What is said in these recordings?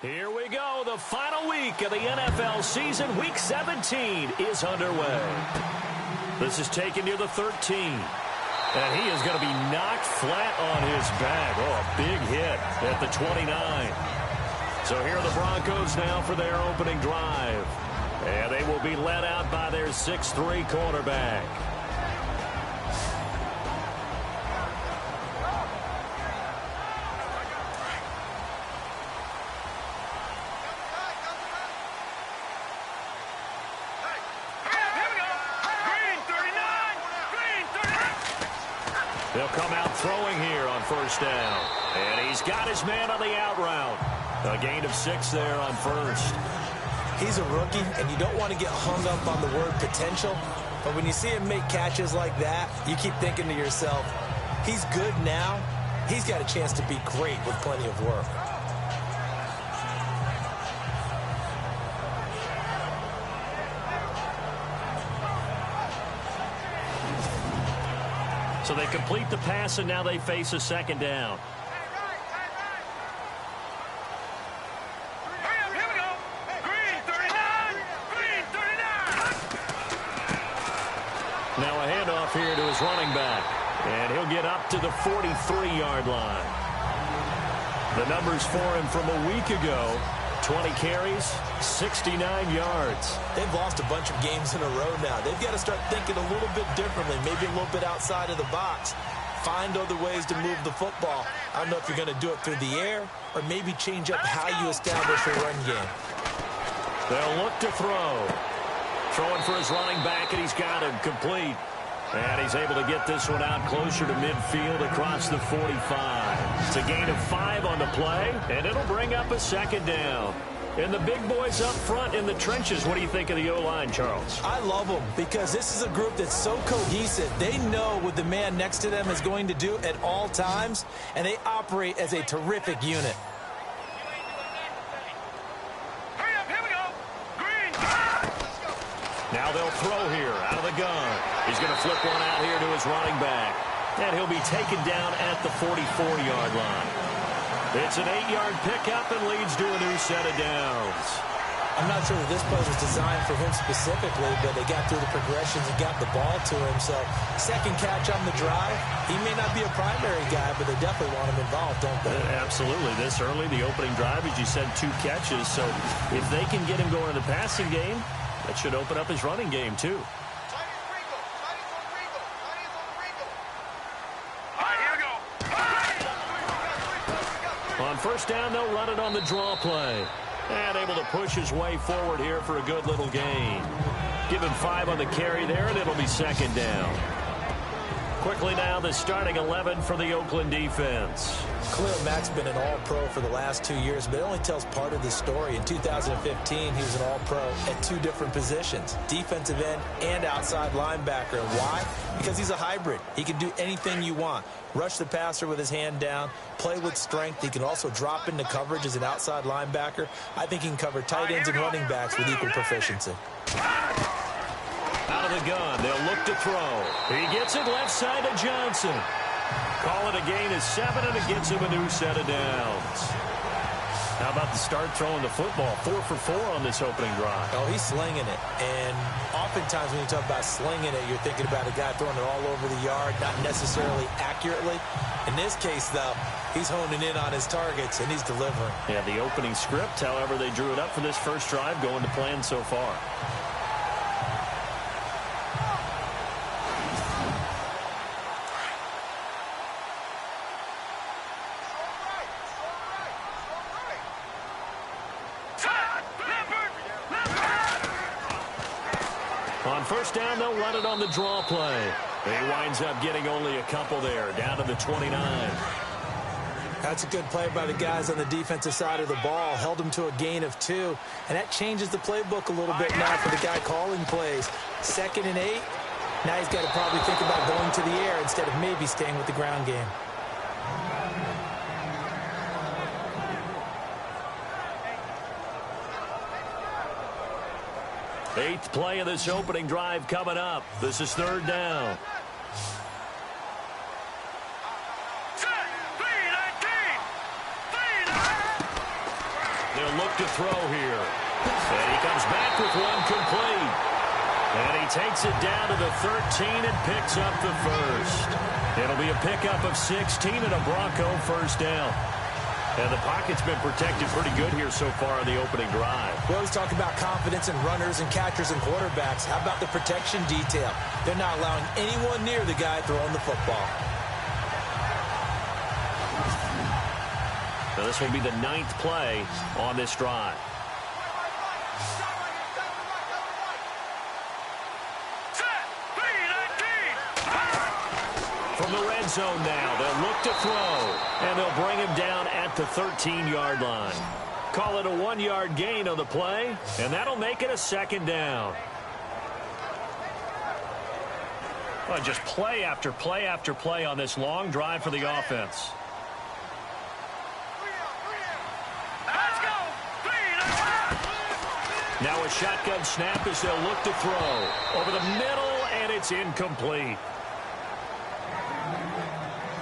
Here we go. The final week of the NFL season. Week 17 is underway. This is taken near the 13. And he is going to be knocked flat on his back. Oh, a big hit at the 29. So here are the Broncos now for their opening drive. And they will be led out by their 6'3" quarterback. They'll come out throwing here on first down. And he's got his man on the out route. A gain of 6 there on first. He's a rookie, and you don't want to get hung up on the word potential. But when you see him make catches like that, you keep thinking to yourself, he's good now. He's got a chance to be great with plenty of work. So they complete the pass, and now they face a second down. Now a handoff here to his running back. And he'll get up to the 43-yard line. The numbers for him from a week ago: 20 carries, 69 yards. They've lost a bunch of games in a row now. They've got to start thinking a little bit differently, maybe a little bit outside of the box. Find other ways to move the football. I don't know if you're going to do it through the air or maybe change up how you establish your run game. They'll look to throw. Throwing for his running back, and he's got him complete. And he's able to get this one out closer to midfield across the 45. It's a gain of 5 on the play, and it'll bring up a second down. And the big boys up front in the trenches, what do you think of the O-line, Charles? I love them because this is a group that's so cohesive. They know what the man next to them is going to do at all times, and they operate as a terrific unit. Now they'll throw here out of the gun. He's going to flip one out here to his running back. And he'll be taken down at the 44-yard line. It's an 8-yard pickup and leads to a new set of downs. I'm not sure that this play was designed for him specifically, but they got through the progressions and got the ball to him. So second catch on the drive. He may not be a primary guy, but they definitely want him involved, don't they? Absolutely. This early, the opening drive, as you said, 2 catches. So if they can get him going in the passing game, that should open up his running game, too. On first down, they'll run it on the draw play. And able to push his way forward here for a good little gain. Give him 5 on the carry there, and it'll be second down. Quickly now, the starting 11 for the Oakland defense. Khalil Mack's been an all-pro for the last 2 years, but it only tells part of the story. In 2015, he was an all-pro at 2 different positions, defensive end and outside linebacker. And why? Because he's a hybrid. He can do anything you want. Rush the passer with his hand down, play with strength. He can also drop into coverage as an outside linebacker. I think he can cover tight ends and running backs with equal proficiency. Out of the gun, they'll look to throw. He gets it left side to Johnson. Call it a gain of 7, and it gets him a new set of downs. How about the start throwing the football? 4 for 4 on this opening drive. Oh, he's slinging it. And oftentimes when you talk about slinging it, you're thinking about a guy throwing it all over the yard, not necessarily accurately. In this case, though, he's honing in on his targets, and he's delivering. Yeah, the opening script, however, they drew it up for this first drive, going to plan so far. On first down, they'll run it on the draw play. He winds up getting only a couple there, down to the 29. That's a good play by the guys on the defensive side of the ball. Held him to a gain of 2. And that changes the playbook a little bit now for the guy calling plays. 2nd and 8. Now he's got to probably think about going to the air instead of maybe staying with the ground game. Eighth play of this opening drive coming up. This is 3rd down. They'll look to throw here. And he comes back with one complete. And he takes it down to the 13 and picks up the first. It'll be a pickup of 16 and a Bronco first down. And the pocket's been protected pretty good here so far on the opening drive. We always talk about confidence in runners and catchers and quarterbacks. How about the protection detail? They're not allowing anyone near the guy throwing the football. So this will be the 9th play on this drive. From the red zone now, they'll look to throw, and they'll bring him down at the 13-yard line. Call it a 1-yard gain on the play, and that'll make it a second down. Well, just play after play after play on this long drive for the offense. Now a shotgun snap as they'll look to throw. Over the middle, and it's incomplete.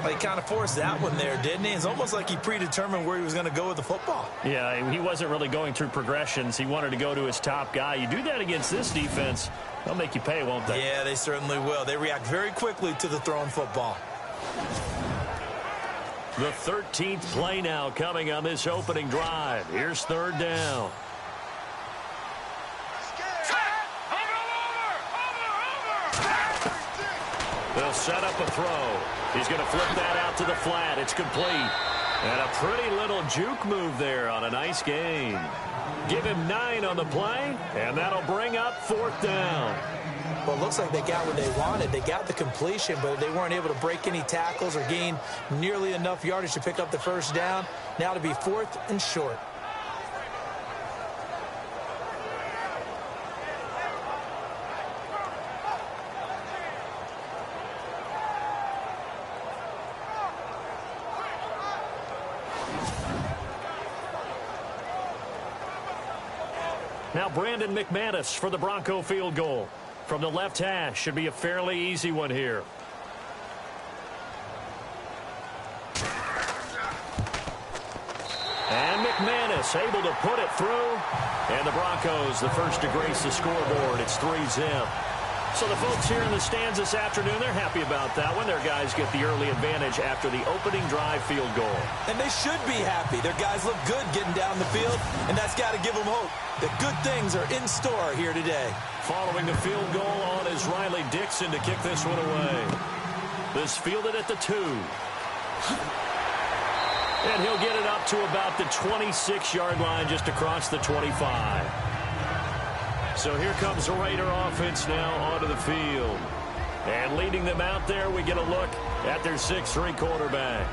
Well, he kind of forced that one there, didn't he? It's almost like he predetermined where he was going to go with the football. Yeah, he wasn't really going through progressions. He wanted to go to his top guy. You do that against this defense, they'll make you pay, won't they? Yeah, they certainly will. They react very quickly to the thrown football. The 13th play now coming on this opening drive. Here's third down. They'll set up a throw. He's going to flip that out to the flat. It's complete. And a pretty little juke move there on a nice gain. Give him 9 on the play, and that'll bring up fourth down. Well, it looks like they got what they wanted. They got the completion, but they weren't able to break any tackles or gain nearly enough yardage to pick up the first down. Now to be 4th and short. Now Brandon McManus for the Bronco field goal. From the left hash, should be a fairly easy one here. And McManus able to put it through. And the Broncos, the first to grace the scoreboard. It's 3-zip. So the folks here in the stands this afternoon, they're happy about that one. Their guys get the early advantage after the opening drive field goal. And they should be happy. Their guys look good getting down the field, and that's got to give them hope that good things are in store here today. Following the field goal on is Riley Dixon to kick this one away. This fielded at the 2. And he'll get it up to about the 26-yard line just across the 25. So here comes the Raider offense now onto the field. And leading them out there, we get a look at their 6'3" quarterback.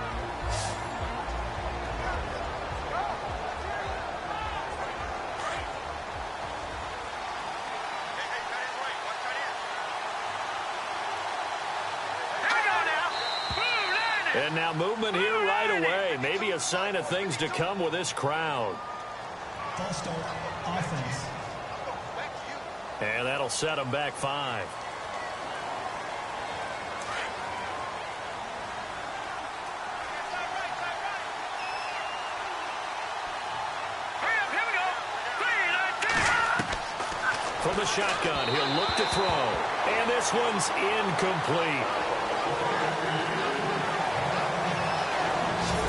And now movement here right away. Maybe a sign of things to come with this crowd. False start, offense. And that'll set them back 5. From the shotgun, he'll look to throw. And this one's incomplete.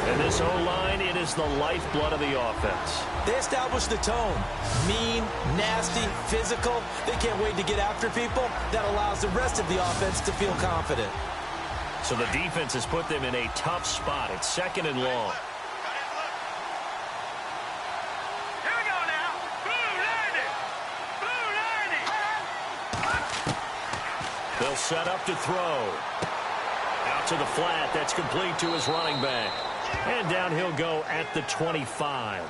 And this O-line, it is the lifeblood of the offense. They establish the tone. Mean, nasty, physical. They can't wait to get after people. That allows the rest of the offense to feel confident. So the defense has put them in a tough spot. It's 2nd and long. Here we go now. Blue 90. They'll set up to throw. Out to the flat. That's complete to his running back. And down he'll go at the 25.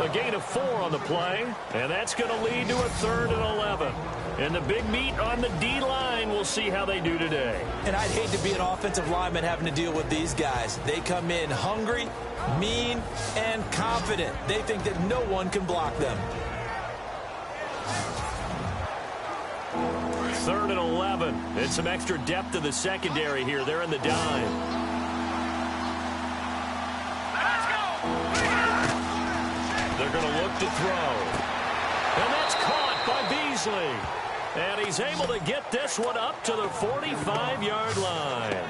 A gain of 4 on the play, and that's going to lead to a 3rd and 11. And the big meet on the D-line, we'll see how they do today. And I'd hate to be an offensive lineman having to deal with these guys. They come in hungry, mean, and confident. They think that no one can block them. 3rd and 11. And some extra depth to the secondary here. They're in the dime. They're They're going to look to throw. And that's caught by Beasley. And he's able to get this one up to the 45-yard line.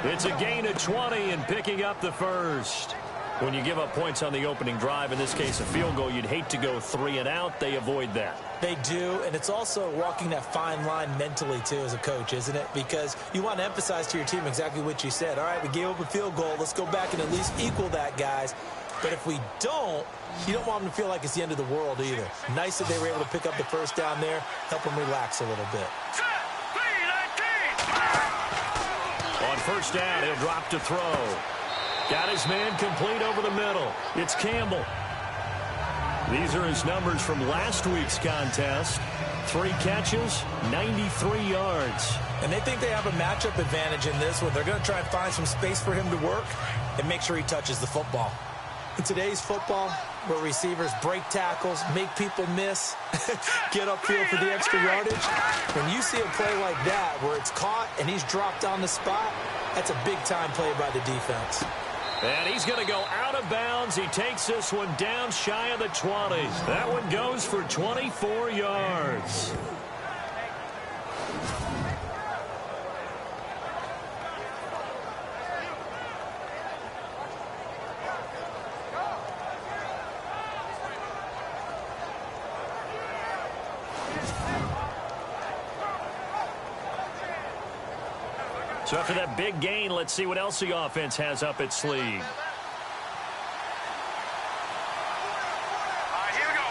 It's a gain of 20 and picking up the first. When you give up points on the opening drive, in this case a field goal, you'd hate to go 3 and out. They avoid that. They do, and it's also walking that fine line mentally, too, as a coach, isn't it? Because you want to emphasize to your team exactly what you said. All right, we gave up a field goal. Let's go back and at least equal that, guys. But if we don't, you don't want them to feel like it's the end of the world either. Nice that they were able to pick up the first down there, help them relax a little bit. On first down, he'll drop to throw. Got his man complete over the middle. It's Campbell. These are his numbers from last week's contest. 3 catches, 93 yards. And they think they have a matchup advantage in this one. They're going to try and find some space for him to work and make sure he touches the football. In today's football, where receivers break tackles, make people miss, get upfield for the extra yardage, when you see a play like that where it's caught and he's dropped on the spot, that's a big-time play by the defense. And he's going to go out of bounds. He takes this one down shy of the 20. That one goes for 24 yards. So after that big gain, let's see what else the offense has up its sleeve. All right, here we go.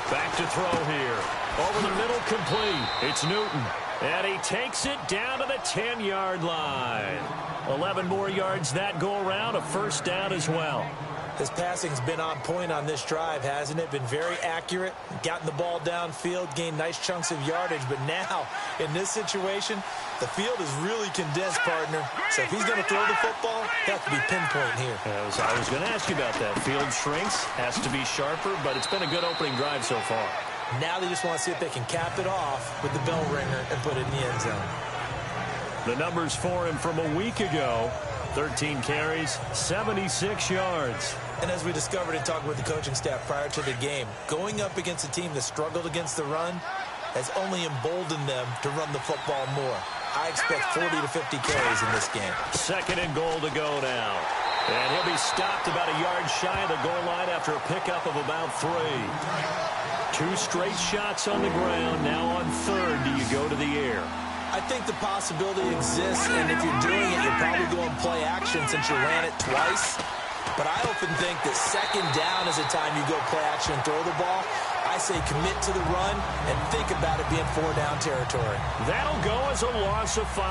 3-19. Back to throw here. Over the middle, complete. It's Newton. And he takes it down to the 10-yard line. 11 more yards that go around, a first down as well. His passing's been on point on this drive, hasn't it? Been very accurate, gotten the ball downfield, gained nice chunks of yardage. But now, in this situation, the field is really condensed, partner. So if he's going to throw the football, that could be pinpoint here. I was going to ask you about that. Field shrinks, has to be sharper, but it's been a good opening drive so far. Now they just want to see if they can cap it off with the bell ringer and put it in the end zone. The numbers for him from a week ago: 13 carries, 76 yards. And as we discovered in talking with the coaching staff prior to the game, going up against a team that struggled against the run has only emboldened them to run the football more. I expect 40 to 50 carries in this game. Second and goal to go now. And he'll be stopped about a yard shy of the goal line after a pickup of about 3. 2 straight shots on the ground. Now on third, do you go to the air? I think the possibility exists, and if you're doing it, you're probably going play action since you ran it twice. But I often think that second down is a time you go play action and throw the ball. I say commit to the run and think about it being 4-down territory. That'll go as a loss of 5,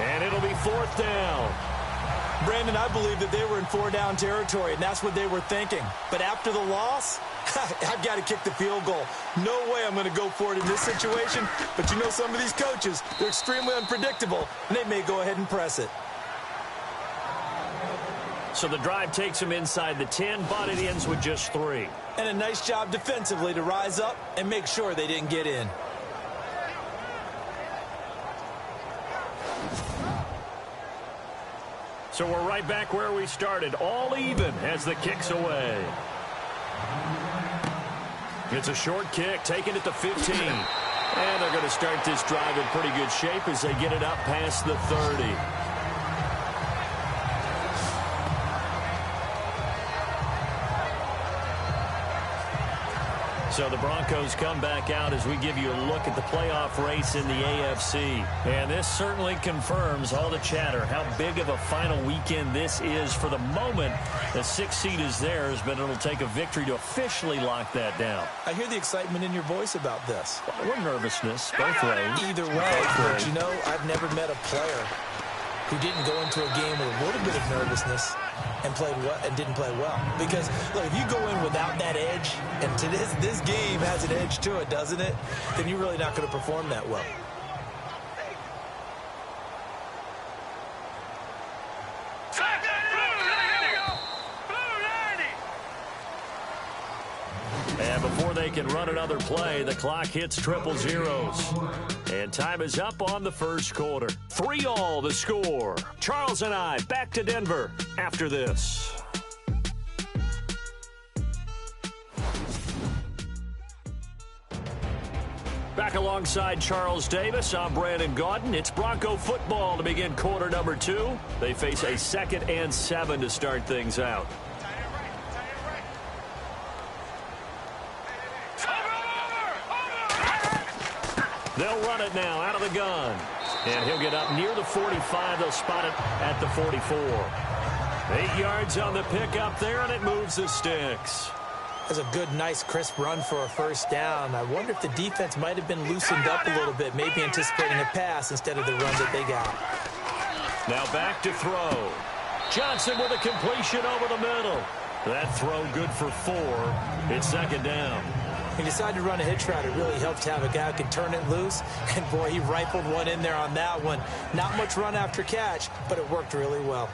and it'll be 4th down. Brandon, I believe that they were in 4-down territory, and that's what they were thinking. But after the loss, I've got to kick the field goal. No way I'm going to go for it in this situation. But you know some of these coaches, they're extremely unpredictable, and they may go ahead and press it. So the drive takes him inside the 10, but it ends with just 3. And a nice job defensively to rise up and make sure they didn't get in. So we're right back where we started, all even as the kick's away. It's a short kick, taking it to 15. And they're going to start this drive in pretty good shape as they get it up past the 30. So the Broncos come back out as we give you a look at the playoff race in the AFC. And this certainly confirms all the chatter, how big of a final weekend this is. For the moment, the 6th seed is theirs, but it'll take a victory to officially lock that down. I hear the excitement in your voice about this. Or nervousness, both ways. Either way, but you know, I've never met a player who didn't go into a game with a little bit of nervousness and played well and didn't play well. Because look, if you go in without that edge, and to this game has an edge to it, doesn't it? Then you're really not going to perform that well. And before they can run another play, the clock hits triple zeros. And time is up on the first quarter. 3-all the score. Charles and I back to Denver after this. Back alongside Charles Davis, I'm Brandon Gaudin. It's Bronco football to begin quarter number 2. They face a 2nd and 7 to start things out. They'll run it now out of the gun. And he'll get up near the 45. They'll spot it at the 44. 8 yards on the pickup there, and it moves the sticks. That's a good, nice, crisp run for a first down. I wonder if the defense might have been loosened up a little bit, maybe anticipating a pass instead of the run that they got. Now back to throw. Johnson with a completion over the middle. That throw good for 4. It's 2nd down. He decided to run a hitch route. It really helped to have a guy who can turn it loose. And, boy, he rifled one in there on that one. Not much run after catch, but it worked really well.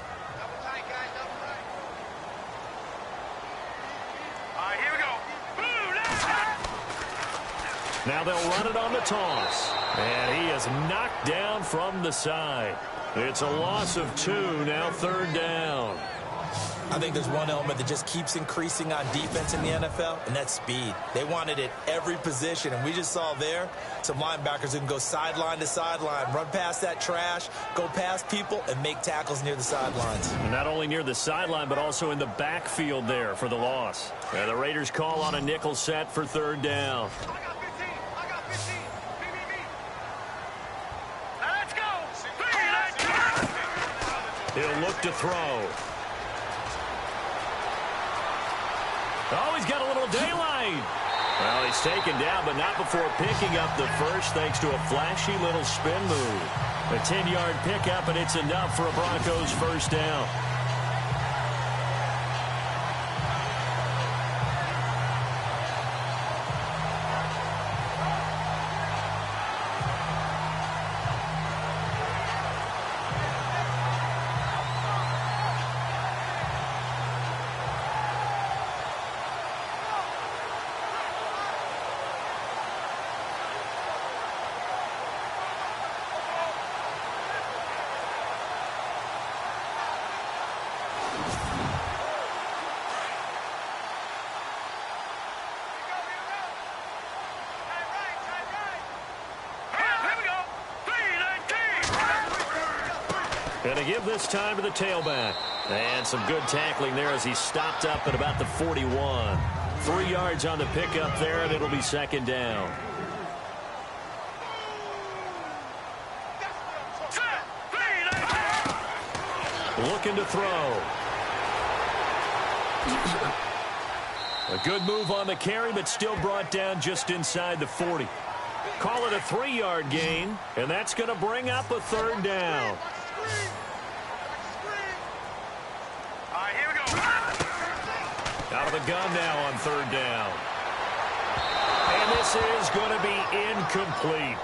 Now they'll run it on the toss. And he is knocked down from the side. It's a loss of 2, now 3rd down. I think there's one element that just keeps increasing on defense in the NFL, and that's speed. They want it at every position, and we just saw there some linebackers who can go sideline to sideline, run past that trash, go past people, and make tackles near the sidelines. And not only near the sideline, but also in the backfield there for the loss. The Raiders call on a nickel set for 3rd down. He'll look to throw. Oh, he's got a little daylight. Well, he's taken down, but not before picking up the first, thanks to a flashy little spin move. A 10-yard pickup, and it's enough for a Broncos first down. Going to give this time to the tailback. And some good tackling there as he stopped up at about the 41. 3 yards on the pickup there, and it'll be 2nd down. Looking to throw. A good move on the carry, but still brought down just inside the 40. Call it a 3-yard gain, and that's going to bring up a 3rd down. All right, here we go. Out of the gun now on 3rd down. And this is going to be incomplete.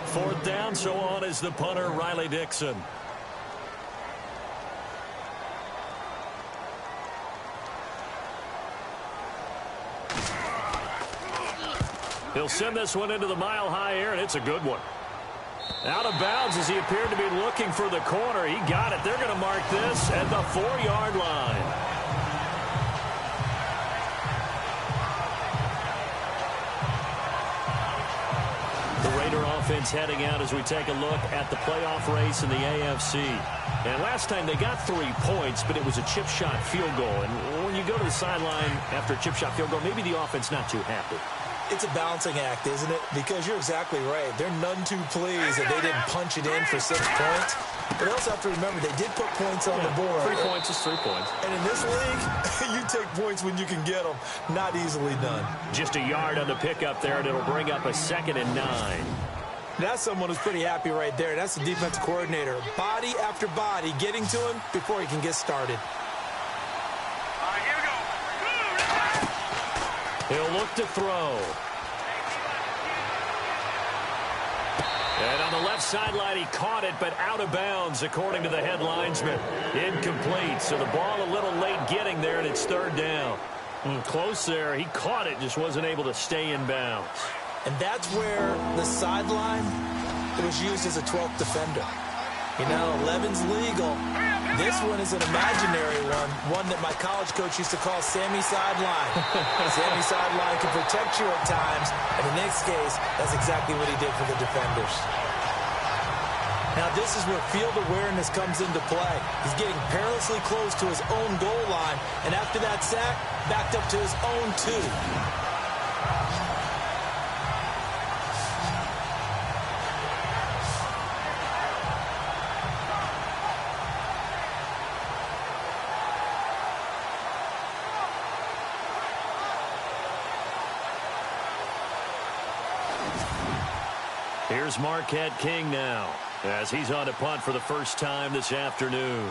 4th down, so on is the punter, Riley Dixon. He'll send this one into the mile-high air, and it's a good one. Out of bounds as he appeared to be looking for the corner. He got it. They're going to mark this at the 4-yard line. The Raider offense heading out as we take a look at the playoff race in the AFC. And last time they got 3 points, but it was a chip shot field goal. And when you go to the sideline after a chip shot field goal, maybe the offense not too happy. It's a balancing act, isn't it? Because you're exactly right. They're none too pleased that they didn't punch it in for 6 points. But also have to remember they did put points on the board. 3 points is 3 points. And in this league, you take points when you can get them. Not easily done. Just a yard on the pickup there, and it'll bring up a 2nd and 9. That's someone who's pretty happy right there. That's the defense coordinator. Body after body getting to him before he can get started. All right, here we go. He'll look to throw. And on the left sideline, he caught it, but out of bounds, according to the head linesman. Incomplete, so the ball a little late getting there, and it's 3rd down. Close there. He caught it, just wasn't able to stay in bounds. And that's where the sideline was used as a 12th defender. You know, 11's legal, This one is an imaginary one that my college coach used to call Sammy Sideline. Sammy Sideline can protect you at times, and in this case, that's exactly what he did for the defenders. Now, this is where field awareness comes into play. He's getting perilously close to his own goal line, and after that sack, backed up to his own 2. Here's Marquette King now, as he's on to punt for the first time this afternoon.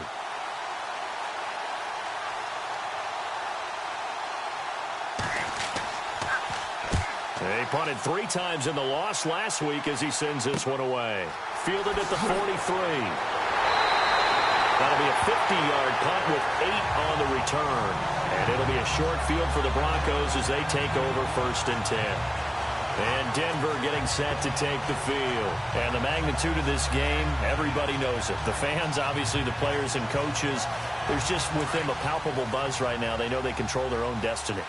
He punted 3 times in the loss last week as he sends this one away. Fielded at the 43. That'll be a 50-yard punt with 8 on the return. And it'll be a short field for the Broncos as they take over 1st and 10. And Denver getting set to take the field. And the magnitude of this game, everybody knows it. The fans, obviously, the players and coaches, there's just with them a palpable buzz right now. They know they control their own destiny.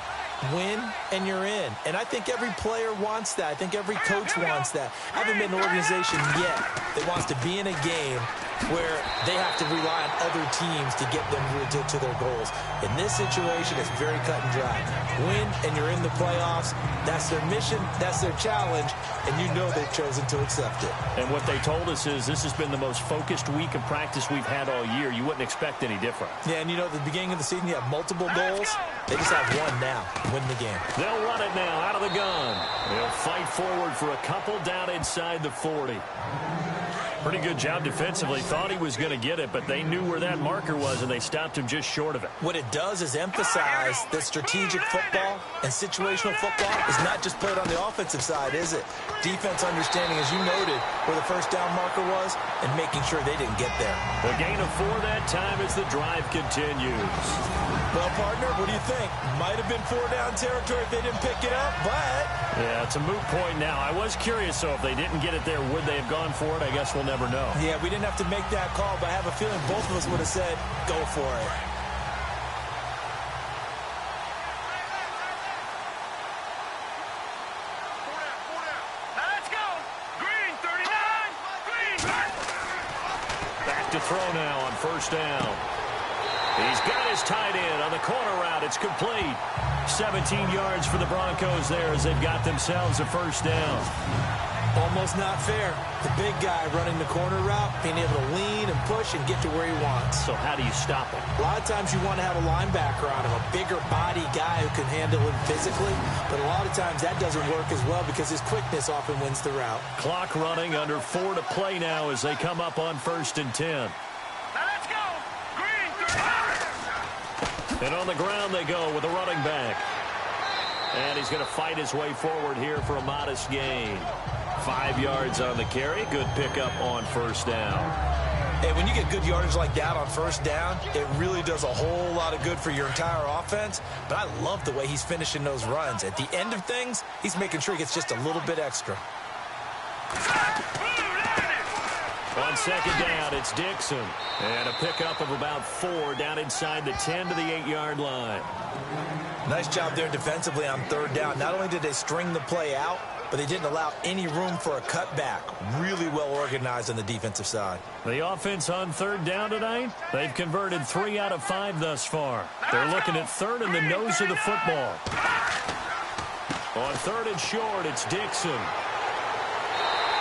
Win, and you're in. And I think every player wants that. I think every coach wants that. I haven't been an organization yet that wants to be in a game where they have to rely on other teams to get them to their goals. In this situation, it's very cut and dry. Win, and you're in the playoffs. That's their mission. That's their challenge. And you know they've chosen to accept it. And what they told us is this has been the most focused week of practice we've had all year. You wouldn't expect any different. Yeah, and you know, at the beginning of the season, you have multiple goals. They just have one now. Win the game. They'll run it now out of the gun. They'll fight forward for a couple down inside the 40. Pretty good job defensively. Thought he was going to get it, but they knew where that marker was, and they stopped him just short of it. What it does is emphasize that strategic football and situational football is not just played on the offensive side, is it? Defense understanding, as you noted, where the first down marker was and making sure they didn't get there. The gain of 4 that time as the drive continues. Well, partner, what do you think? Might have been 4-down territory if they didn't pick it up, but... Yeah, it's a moot point now. I was curious, so if they didn't get it there, would they have gone for it? I guess we'll never know. Yeah, we didn't have to make that call, but I have a feeling both of us would have said, go for it. Let's go. Green, 39. Green. Back to throw now on 1st down. He's got his tight end on the corner route. It's complete. 17 yards for the Broncos there as they've got themselves a 1st down. Almost not fair. The big guy running the corner route, being able to lean and push and get to where he wants. So how do you stop him? A lot of times you want to have a linebacker on him, a bigger body guy who can handle him physically. But a lot of times that doesn't work as well because his quickness often wins the route. Clock running, under 4 to play now as they come up on 1st and 10. Now let's go. Green, 39. And on the ground they go with a running back. And he's going to fight his way forward here for a modest gain. 5 yards on the carry. Good pickup on 1st down. And when you get good yardage like that on 1st down, it really does a whole lot of good for your entire offense. But I love the way he's finishing those runs. At the end of things, he's making sure he gets just a little bit extra. On 2nd down, it's Dixon. And a pickup of about 4 down inside the 10 to the 8-yard line. Nice job there defensively on 3rd down. Not only did they string the play out, but they didn't allow any room for a cutback. Really well organized on the defensive side. The offense on 3rd down tonight, they've converted 3 out of 5 thus far. They're looking at 3rd in the nose of the football. On 3rd and short, it's Dixon.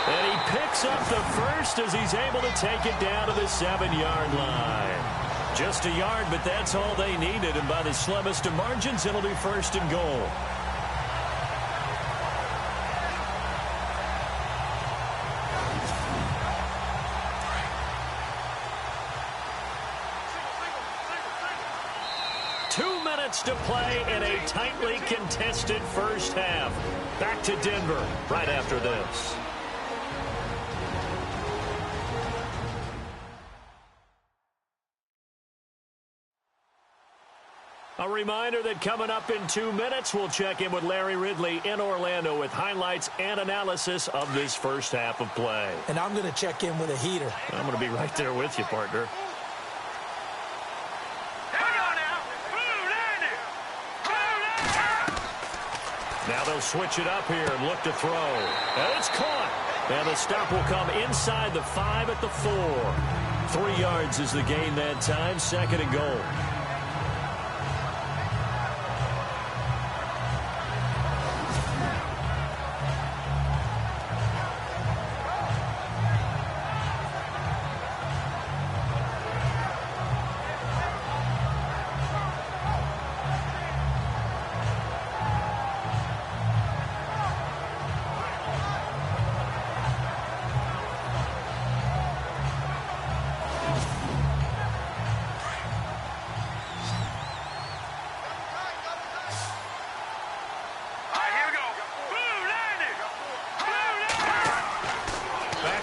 And he picks up the 1st as he's able to take it down to the 7-yard line. Just a yard, but that's all they needed. And by the slimmest of margins, it'll be 1st and goal. To play in a tightly contested 1st half. Back to Denver right after this. A reminder that coming up in 2 minutes, we'll check in with Larry Ridley in Orlando with highlights and analysis of this 1st half of play. And I'm going to check in with a heater. I'm going to be right there with you, partner. Now they'll switch it up here and look to throw. And it's caught. And the stop will come inside the 5 at the 4. 3 yards is the gain that time. 2nd and goal.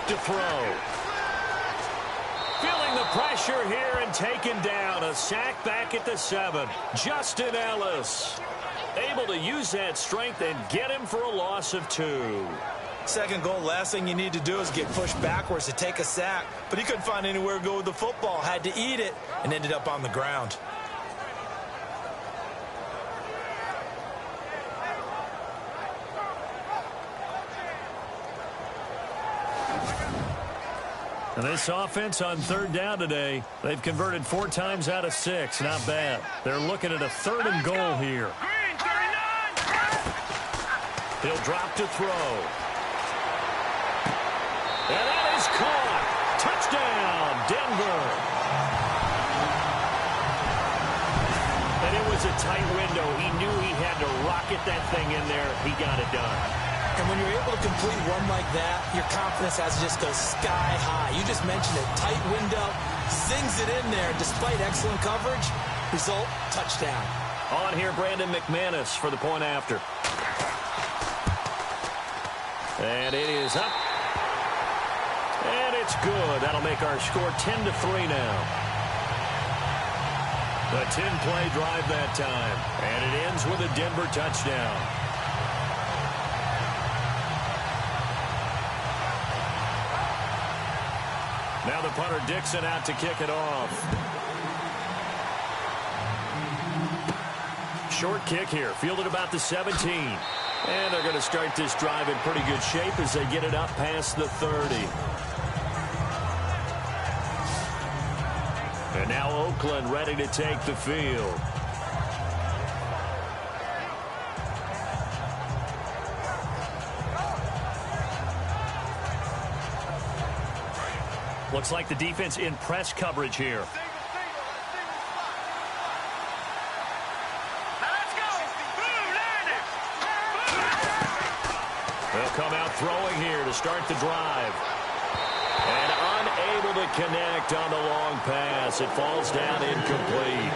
To throw. Feeling the pressure here and taken down. A sack back at the 7. Justin Ellis able to use that strength and get him for a loss of 2. 2nd goal, last thing you need to do is get pushed backwards to take a sack. But he couldn't find anywhere to go with the football. Had to eat it and ended up on the ground. And this offense on 3rd down today, they've converted 4 times out of 6. Not bad. They're looking at a 3rd and goal here. He'll drop to throw. And that is caught. Touchdown, Denver. And it was a tight window. He knew he had to rocket that thing in there. He got it done. And when you're able to complete one like that, your confidence has to just go sky high. You just mentioned it. Tight window, zings it in there despite excellent coverage. Result, touchdown. On here, Brandon McManus for the point after. And it is up. And it's good. That'll make our score 10-3 now. The 10-play drive that time. And it ends with a Denver touchdown. Now the punter Dixon out to kick it off. Short kick here, fielded about the 17. And they're going to start this drive in pretty good shape as they get it up past the 30. And now Oakland ready to take the field. Looks like the defense in press coverage here. They'll come out throwing here to start the drive. And unable to connect on the long pass. It falls down incomplete.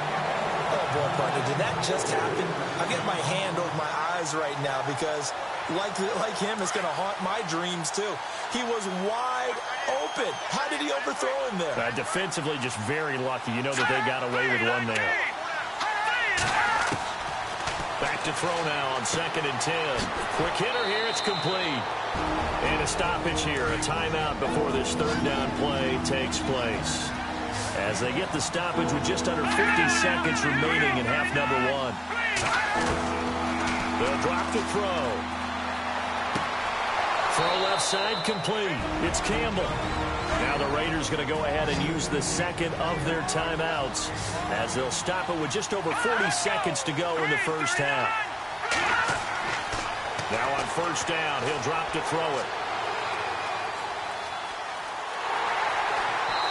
Oh, boy, partner, did that just happen? I get my hand over my eyes right now because, like him, it's going to haunt my dreams, too. He was wide open. How did he overthrow him there? Defensively, just very lucky. You know that they got away with one there. Back to throw now on 2nd and 10. Quick hitter here. It's complete. And a stoppage here. A timeout before this 3rd down play takes place. As they get the stoppage with just under 50 seconds remaining in half number 1. They'll drop to throw. Throw left side complete. It's Campbell. Now the Raiders going to go ahead and use the 2nd of their timeouts as they'll stop it with just over 40 seconds to go in the 1st half. Now on 1st down, he'll drop to throw it.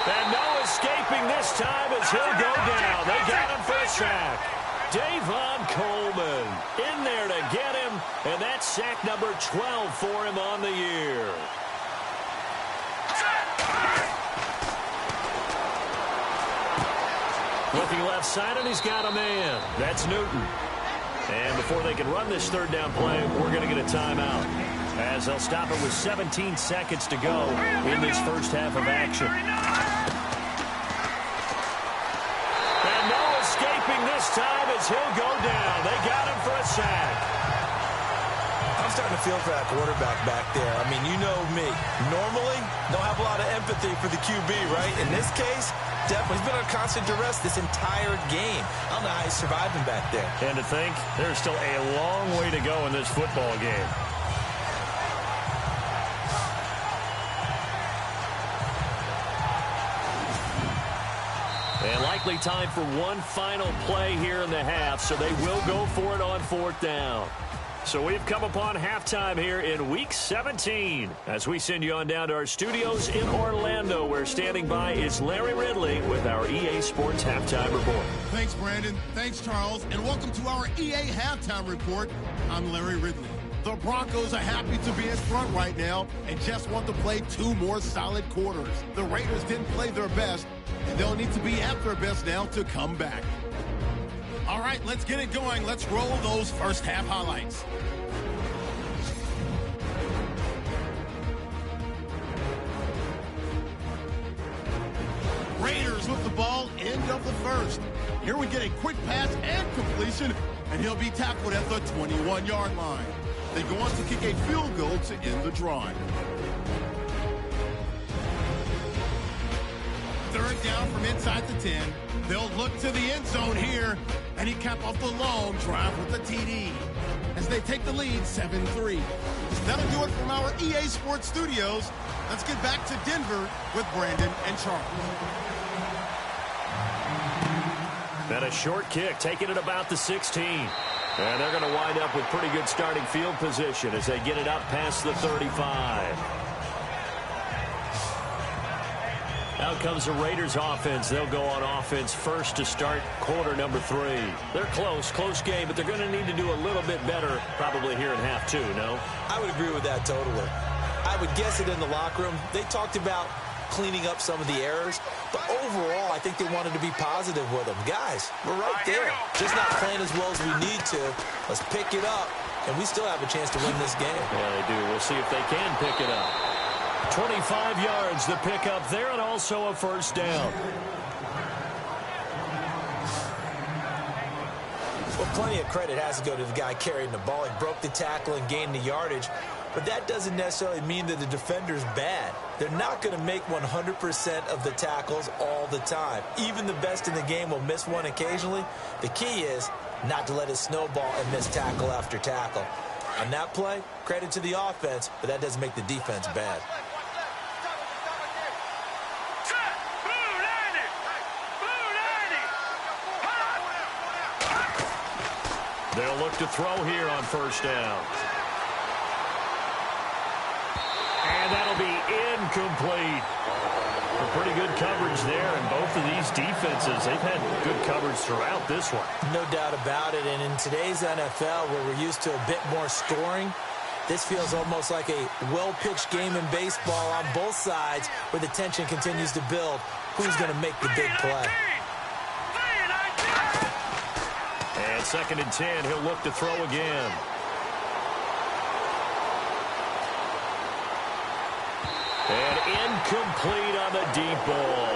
And no escaping this time as he'll go down. They got him for a sack. Davon Coleman in there to get him, and that's sack number 12 for him on the year. Looking left side, and he's got a man. That's Newton. And before they can run this 3rd down play, we're going to get a timeout, as they'll stop it with 17 seconds to go in this 1st half of action. And no escaping this time as he'll go down. They got him for a sack. I'm starting to feel for that quarterback back there. I mean, you know me. Normally, don't have a lot of empathy for the QB, right? In this case, definitely. He's been under constant duress this entire game. I don't know how he's surviving back there. And to think, there's still a long way to go in this football game. And likely time for one final play here in the half, so they will go for it on 4th down. So we've come upon halftime here in Week 17. As we send you on down to our studios in Orlando, where standing by is Larry Ridley with our EA Sports Halftime Report. Thanks, Brandon. Thanks, Charles. And welcome to our EA Halftime Report. I'm Larry Ridley. The Broncos are happy to be in front right now and just want to play 2 more solid quarters. The Raiders didn't play their best, and they'll need to be at their best now to come back. All right, let's get it going. Let's roll those first half highlights. Raiders with the ball, end of the first. Here we get a quick pass and completion, and he'll be tackled at the 21-yard line. They go on to kick a field goal to end the drive. 3rd down from inside the 10. They'll look to the end zone here, and he capped off the long drive with the TD as they take the lead 7-3. That'll do it from our EA Sports Studios. Let's get back to Denver with Brandon and Charles. And a short kick, taking it about the 16. And they're going to wind up with pretty good starting field position as they get it up past the 35. Out comes the Raiders offense. They'll go on offense first to start quarter number 3. They're close game, but they're going to need to do a little bit better probably here in half 2, no? I would agree with that totally. I would guess it in the locker room. They talked about cleaning up some of the errors, but overall, I think they wanted to be positive with them. Guys, we're right there. Just not playing as well as we need to. Let's pick it up, and we still have a chance to win this game. Yeah, they do. We'll see if they can pick it up. 25 yards the pick up there, and also a first down. Well, plenty of credit has to go to the guy carrying the ball. He broke the tackle and gained the yardage, but that doesn't necessarily mean that the defender's bad. They're not going to make 100% of the tackles all the time. Even the best in the game will miss one occasionally. The key is not to let it snowball and miss tackle after tackle. On that play, credit to the offense, but that doesn't make the defense bad. They'll look to throw here on first down. And that'll be incomplete. Pretty good coverage there, and both of these defenses, they've had good coverage throughout this one. No doubt about it, and in today's NFL, where we're used to a bit more scoring, this feels almost like a well-pitched game in baseball on both sides, where the tension continues to build. Who's going to make the big play? And 2nd and 10, he'll look to throw again. And incomplete on the deep ball.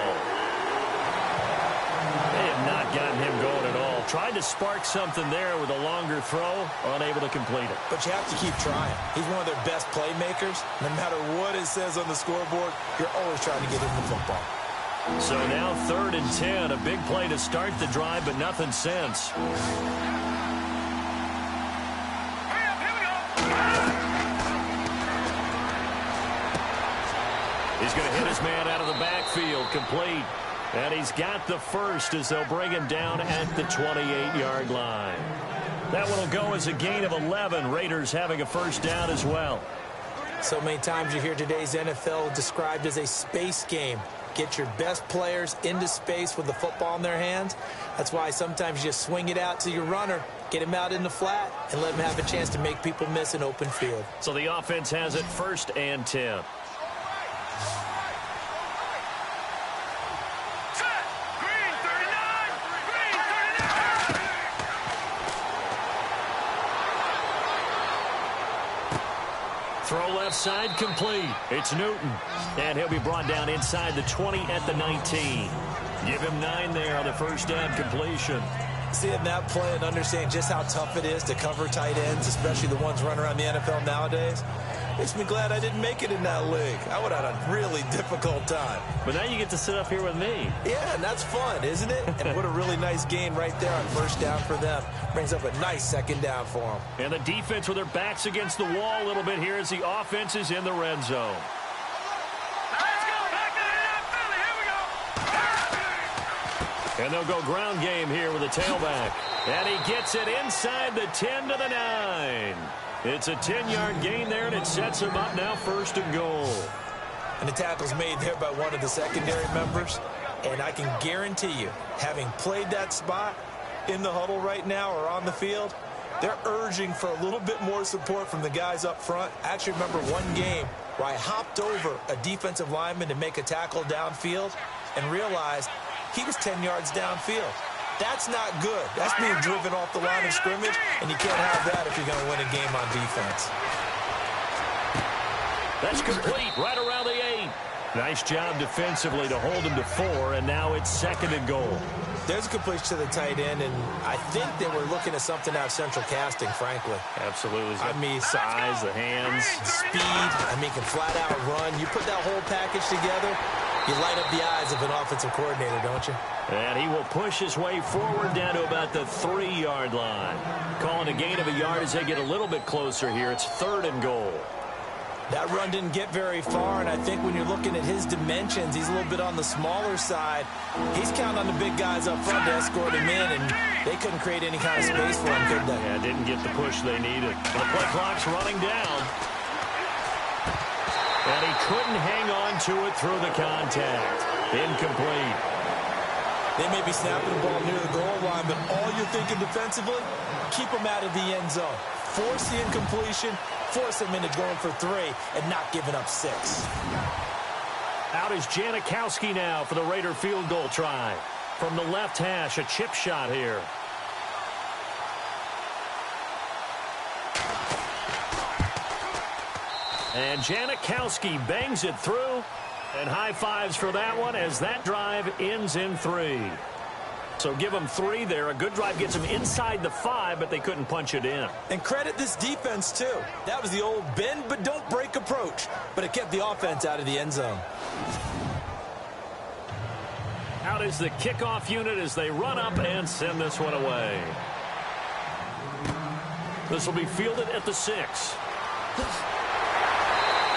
They have not gotten him going at all. Tried to spark something there with a longer throw, unable to complete it. But you have to keep trying. He's one of their best playmakers. No matter what it says on the scoreboard, you're always trying to get him the football. So now 3rd and 10, a big play to start the drive, but nothing since. He's going to hit his man out of the backfield, complete. And he's got the first as they'll bring him down at the 28-yard line. That one will go as a gain of 11. Raiders having a first down as well. So many times you hear today's NFL described as a space game. Get your best players into space with the football in their hands. That's why sometimes you just swing it out to your runner, get him out in the flat, and let him have a chance to make people miss an open field. So the offense has it 1st and 10. Throw left side, complete. It's Newton. And he'll be brought down inside the 20 at the 19. Give him 9 there on the first down completion. Seeing that play and understanding just how tough it is to cover tight ends, especially the ones running around the NFL nowadays, makes me glad I didn't make it in that league. I would have had a really difficult time. But now you get to sit up here with me. Yeah, and that's fun, isn't it? And what a really nice gain right there on first down for them. Brings up a nice second down for them. And the defense with their backs against the wall a little bit here as the offense is in the red zone. And they'll go ground game here with a tailback. And he gets it inside the 10 to the 9. It's a 10-yard gain there, and it sets him up now 1st and goal. And the tackle's made there by one of the secondary members. And I can guarantee you, having played that spot in the huddle right now or on the field, they're urging for a little bit more support from the guys up front. I actually remember one game where I hopped over a defensive lineman to make a tackle downfield and realized he was 10 yards downfield. That's not good. That's being driven off the line of scrimmage, and you can't have that if you're going to win a game on defense. That's complete right around the 8. Nice job defensively to hold him to 4, and now it's 2nd and goal. There's a completion to the tight end, and I think they were looking at something out of central casting, frankly. Absolutely. I mean, size, the hands. Speed. I mean, can flat out run. You put that whole package together, you light up the eyes of an offensive coordinator, don't you? And he will push his way forward down to about the 3-yard line. Calling a gain of a yard as they get a little bit closer here. It's 3rd and goal. That run didn't get very far, and I think when you're looking at his dimensions, he's a little bit on the smaller side. He's counting on the big guys up front to escort him in, and they couldn't create any kind of space for him, could they? Yeah, didn't get the push they needed. The play clock's running down. And he couldn't hang on to it through the contact. Incomplete. They may be snapping the ball near the goal line, but all you're thinking defensively, keep them out of the end zone. Force the incompletion, force them into going for 3, and not giving up 6. Out is Janikowski now for the Raider field goal try. From the left hash, a chip shot here. And Janikowski bangs it through. And high fives for that one as that drive ends in 3. So give them 3 there. A good drive gets them inside the 5, but they couldn't punch it in. And credit this defense, too. That was the old bend but don't break approach. But it kept the offense out of the end zone. Out is the kickoff unit as they run up and send this one away. This will be fielded at the 6.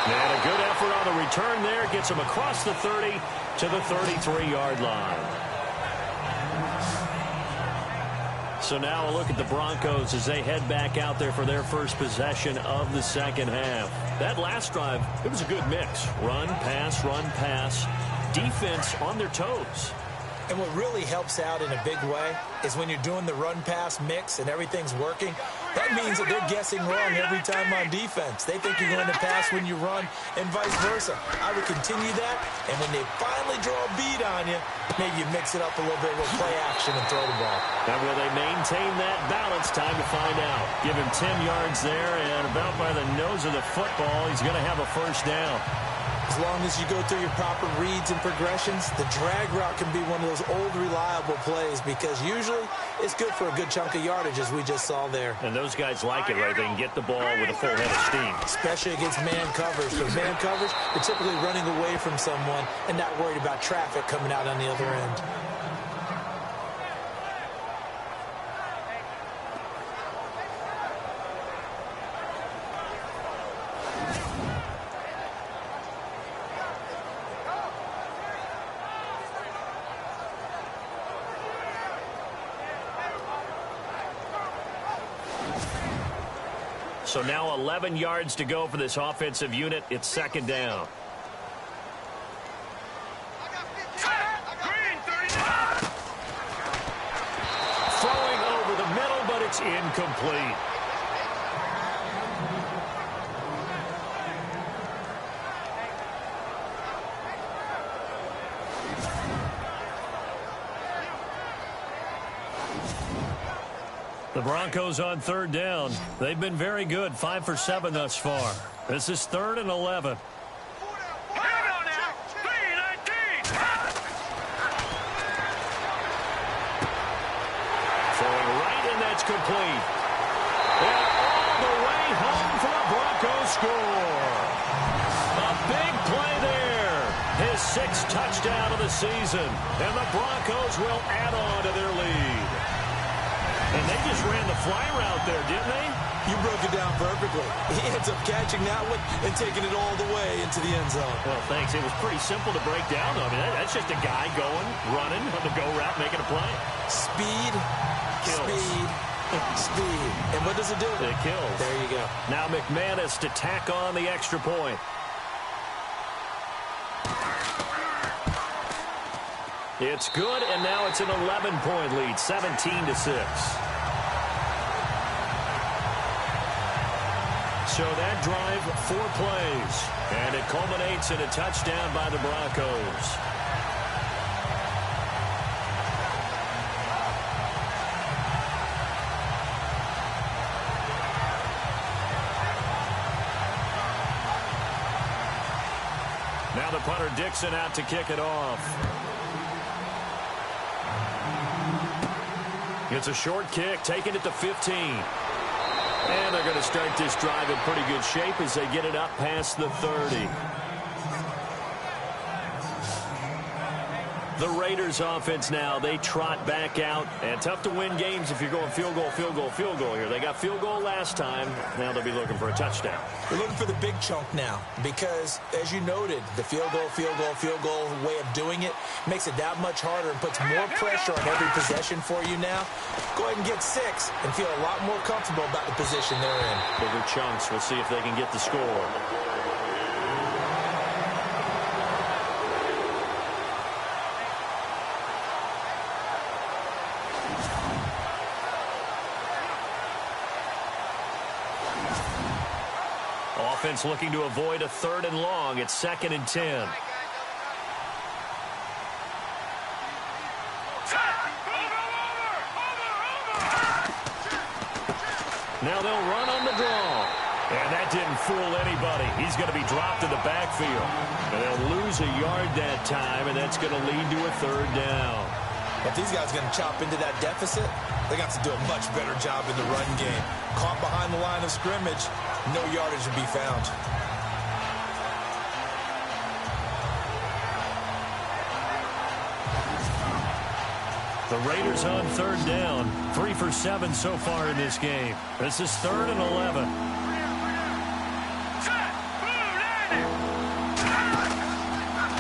And a good effort on the return there. Gets him across the 30 to the 33-yard line. So now a look at the Broncos as they head back out there for their first possession of the second half. That last drive, it was a good mix. Run, pass, defense on their toes. And what really helps out in a big way is when you're doing the run-pass mix and everything's working, that means that they're guessing wrong every time on defense. They think you're going to pass when you run and vice versa. I would continue that, and when they finally draw a beat on you, maybe you mix it up a little bit with play action and throw the ball. Now will they maintain that balance? Time to find out. Give him 10 yards there, and about by the nose of the football, he's going to have a first down. As long as you go through your proper reads and progressions, the drag route can be one of those old reliable plays because usually it's good for a good chunk of yardage as we just saw there. And those guys like it, right? They can get the ball with a full head of steam. Especially against man coverage. For man coverage, they're typically running away from someone and not worried about traffic coming out on the other end. So now 11 yards to go for this offensive unit. It's second down. Throwing over the middle, but it's incomplete. The Broncos on third down. They've been very good, 5 for 7 thus far. This is 3rd and 11. complete. And all the way home for a Broncos score. A big play there. His 6th touchdown of the season. And the Broncos will add on to their lead. And they just ran the fly route there, didn't they? You broke it down perfectly. He ends up catching that one and taking it all the way into the end zone. Well, thanks. It was pretty simple to break down, though. I mean, that's just a guy going, running on the go route, making a play. Speed, Kills. speed, speed. And what does it do? It kills. There you go. Now McManus to tack on the extra point. It's good, and now it's an 11-point lead, 17-6. So that drive, 4 plays, and it culminates in a touchdown by the Broncos. Now the punter Dixon out to kick it off. It's a short kick, taking it to 15. And they're going to start this drive in pretty good shape as they get it up past the 30. The Raiders offense now, they trot back out. And tough to win games if you're going field goal, field goal, field goal here. They got field goal last time. Now they'll be looking for a touchdown. We're looking for the big chunk now because, as you noted, the field goal way of doing it makes it that much harder and puts more pressure on every possession for you now. Go ahead and get 6 and feel a lot more comfortable about the position they're in. Bigger chunks. We'll see if they can get the score. Offense looking to avoid a 3rd and long. It's 2nd and 10. Now they'll run on the draw. And that didn't fool anybody. He's going to be dropped in the backfield. And they'll lose a yard that time, and that's going to lead to a 3rd down. If these guys are going to chop into that deficit, they got to do a much better job in the run game. Caught behind the line of scrimmage, no yardage to be found. The Raiders on 3rd down. 3 for 7 so far in this game. This is 3rd and 11.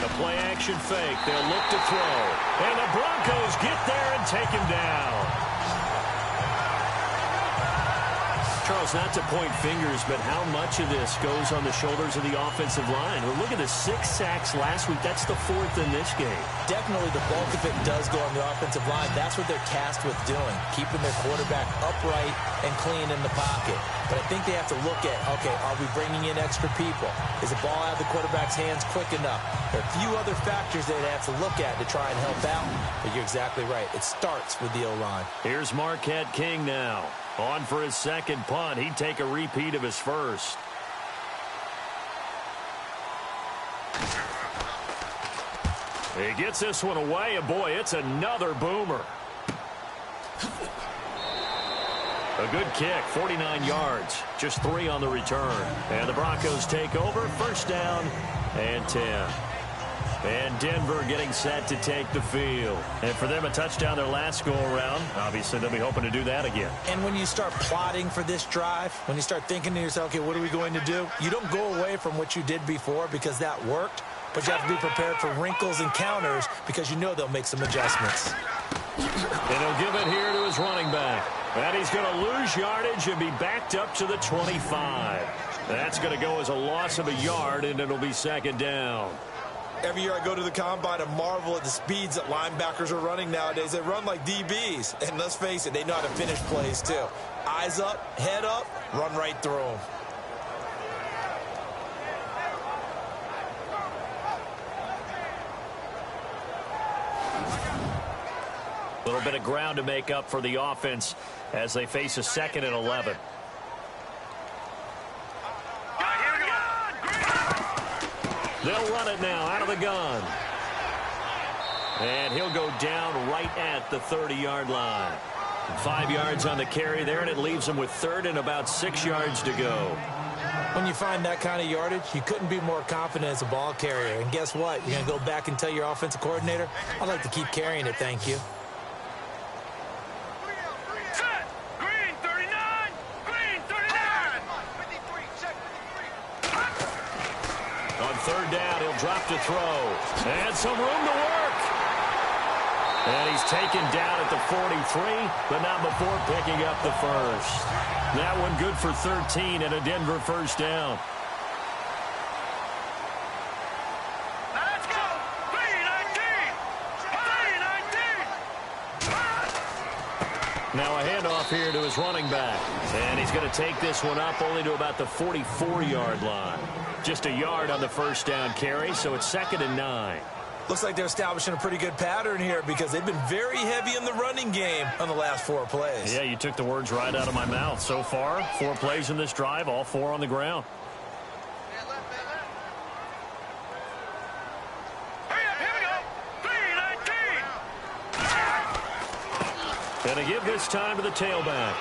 The play action fake. They'll look to throw. And the Broncos get there and take him down. Charles, not to point fingers, but how much of this goes on the shoulders of the offensive line? Well, look at the 6 sacks last week. That's the 4th in this game. Definitely the bulk of it does go on the offensive line. That's what they're tasked with doing, keeping their quarterback upright and clean in the pocket. But I think they have to look at, okay, are we bringing in extra people? Is the ball out of the quarterback's hands quick enough? There are a few other factors they have to look at to try and help out. But you're exactly right. It starts with the O-line. Here's Marquette King now. On for his 2nd punt. He'd take a repeat of his 1st. He gets this one away, and boy, it's another boomer. A good kick, 49 yards, just 3 on the return. And the Broncos take over, 1st down and 10. And Denver getting set to take the field. And for them, a touchdown their last go-around. Obviously, they'll be hoping to do that again. And when you start plotting for this drive, when you start thinking to yourself, okay, what are we going to do? You don't go away from what you did before because that worked, but you have to be prepared for wrinkles and counters because you know they'll make some adjustments. And he'll give it here to his running back. And he's going to lose yardage and be backed up to the 25. That's going to go as a loss of a yard, and it'll be 2nd down. Every year I go to the combine and marvel at the speeds that linebackers are running nowadays. They run like DBs. And let's face it, they know how to finish plays too. Eyes up, head up, run right through them. A little bit of ground to make up for the offense as they face a 2nd and 11. They'll run it now out of the gun. And he'll go down right at the 30-yard line. 5 yards on the carry there, and it leaves them with third and about 6 yards to go. When you find that kind of yardage, you couldn't be more confident as a ball carrier. And guess what? You're going to go back and tell your offensive coordinator, I'd like to keep carrying it, thank you. Set. Green 39. Green 39. On third down, he'll drop to throw. And some room to work. And he's taken down at the 43, but not before picking up the first. That one good for 13 and a Denver first down. Now let's go. 319. 319. Now a handoff here to his running back. And he's going to take this one up only to about the 44-yard line. Just a yard on the first down carry, so it's 2nd and 9. Looks like they're establishing a pretty good pattern here because they've been very heavy in the running game on the last 4 plays. Yeah, you took the words right out of my mouth. So far, 4 plays in this drive, all 4 on the ground. Hurry up, here we go. 319. Going to give this time to the tailback.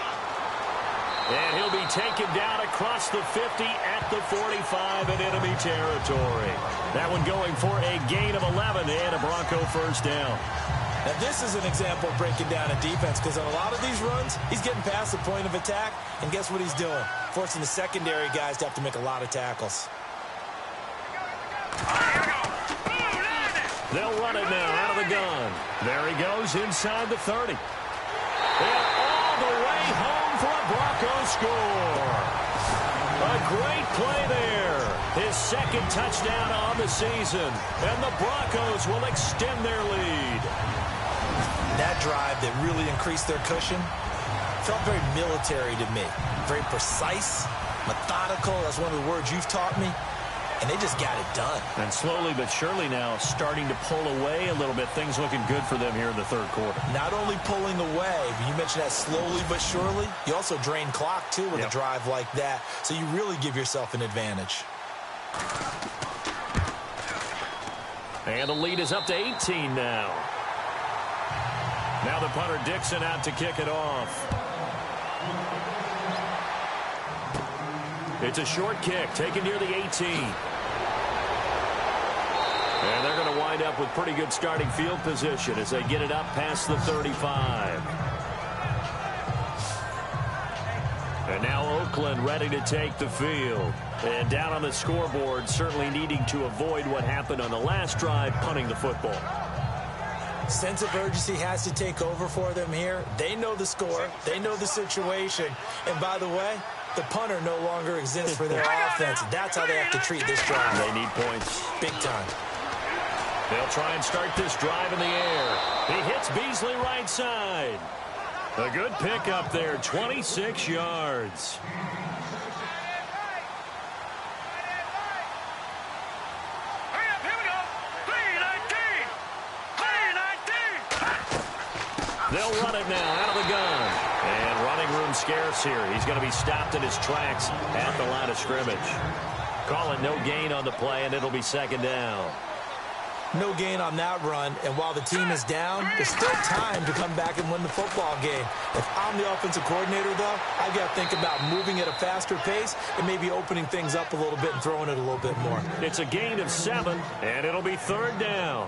And he'll be taken down across the 50 at the 45 in enemy territory. That one going for a gain of 11 and a Bronco first down. Now this is an example of breaking down a defense because on a lot of these runs, he's getting past the point of attack, and guess what he's doing? Forcing the secondary guys to have to make a lot of tackles. They'll run it now out of the gun. There he goes inside the 30. And all the way home for a Broncos score. A great play there. His 2nd touchdown on the season. And the Broncos will extend their lead. That drive that really increased their cushion felt very military to me. Very precise, methodical. That's one of the words you've taught me. And they just got it done. And slowly but surely now starting to pull away a little bit. Things looking good for them here in the 3rd quarter. Not only pulling away, but you mentioned that slowly but surely. You also drain clock, too, with a drive like that. So you really give yourself an advantage. And the lead is up to 18 now. Now the punter Dixon out to kick it off. It's a short kick taken near the 18. And they're going to wind up with pretty good starting field position as they get it up past the 35. And now Oakland ready to take the field. And down on the scoreboard, certainly needing to avoid what happened on the last drive, punting the football. Sense of urgency has to take over for them here. They know the score. They know the situation. And by the way, the punter no longer exists for their offense. That's how they have to treat this drive. They need points. Big time. They'll try and start this drive in the air. He hits Beasley right side. A good pickup there, 26 yards. Hurry up, here we go. 319. 319. They'll run it now out of the gun. And running room scarce here. He's going to be stopped in his tracks at the line of scrimmage. Call it no gain on the play, and it'll be 2nd down. No gain on that run, and while the team is down, there's still time to come back and win the football game. If I'm the offensive coordinator, though, I've got to think about moving at a faster pace and maybe opening things up a little bit and throwing it a little bit more. It's a gain of 7, and it'll be 3rd down.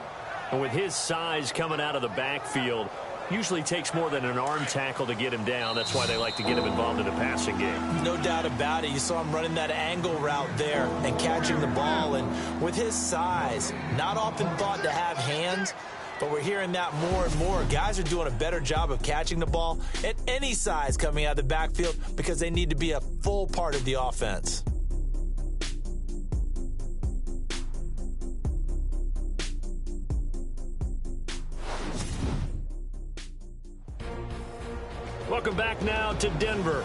And with his size coming out of the backfield, usually takes more than an arm tackle to get him down. That's why they like to get him involved in the passing game. No doubt about it. You saw him running that angle route there and catching the ball. And with his size, not often thought to have hands, but we're hearing that more and more. Guys are doing a better job of catching the ball at any size coming out of the backfield because they need to be a full part of the offense. Welcome back now to Denver.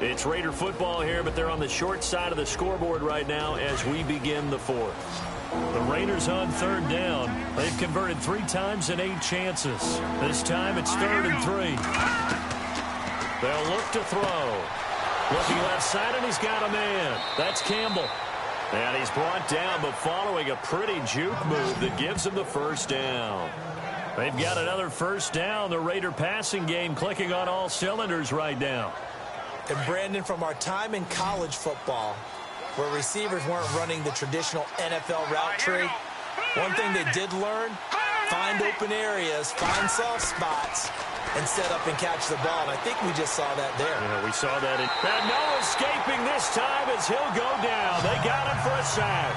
It's Raider football here, but they're on the short side of the scoreboard right now as we begin the 4th. The Raiders on 3rd down. They've converted 3 times in 8 chances. This time it's 3rd and 3. They'll look to throw. Looking left side, and he's got a man. That's Campbell. And he's brought down, but following a pretty juke move that gives him the first down. They've got another first down. The Raider passing game clicking on all cylinders right now. And Brandon, from our time in college football, where receivers weren't running the traditional NFL route tree, one thing they did learn, find open areas, find soft spots, and set up and catch the ball. And I think we just saw that there. Yeah, we saw that. And no escaping this time as he'll go down. They got him for a sack.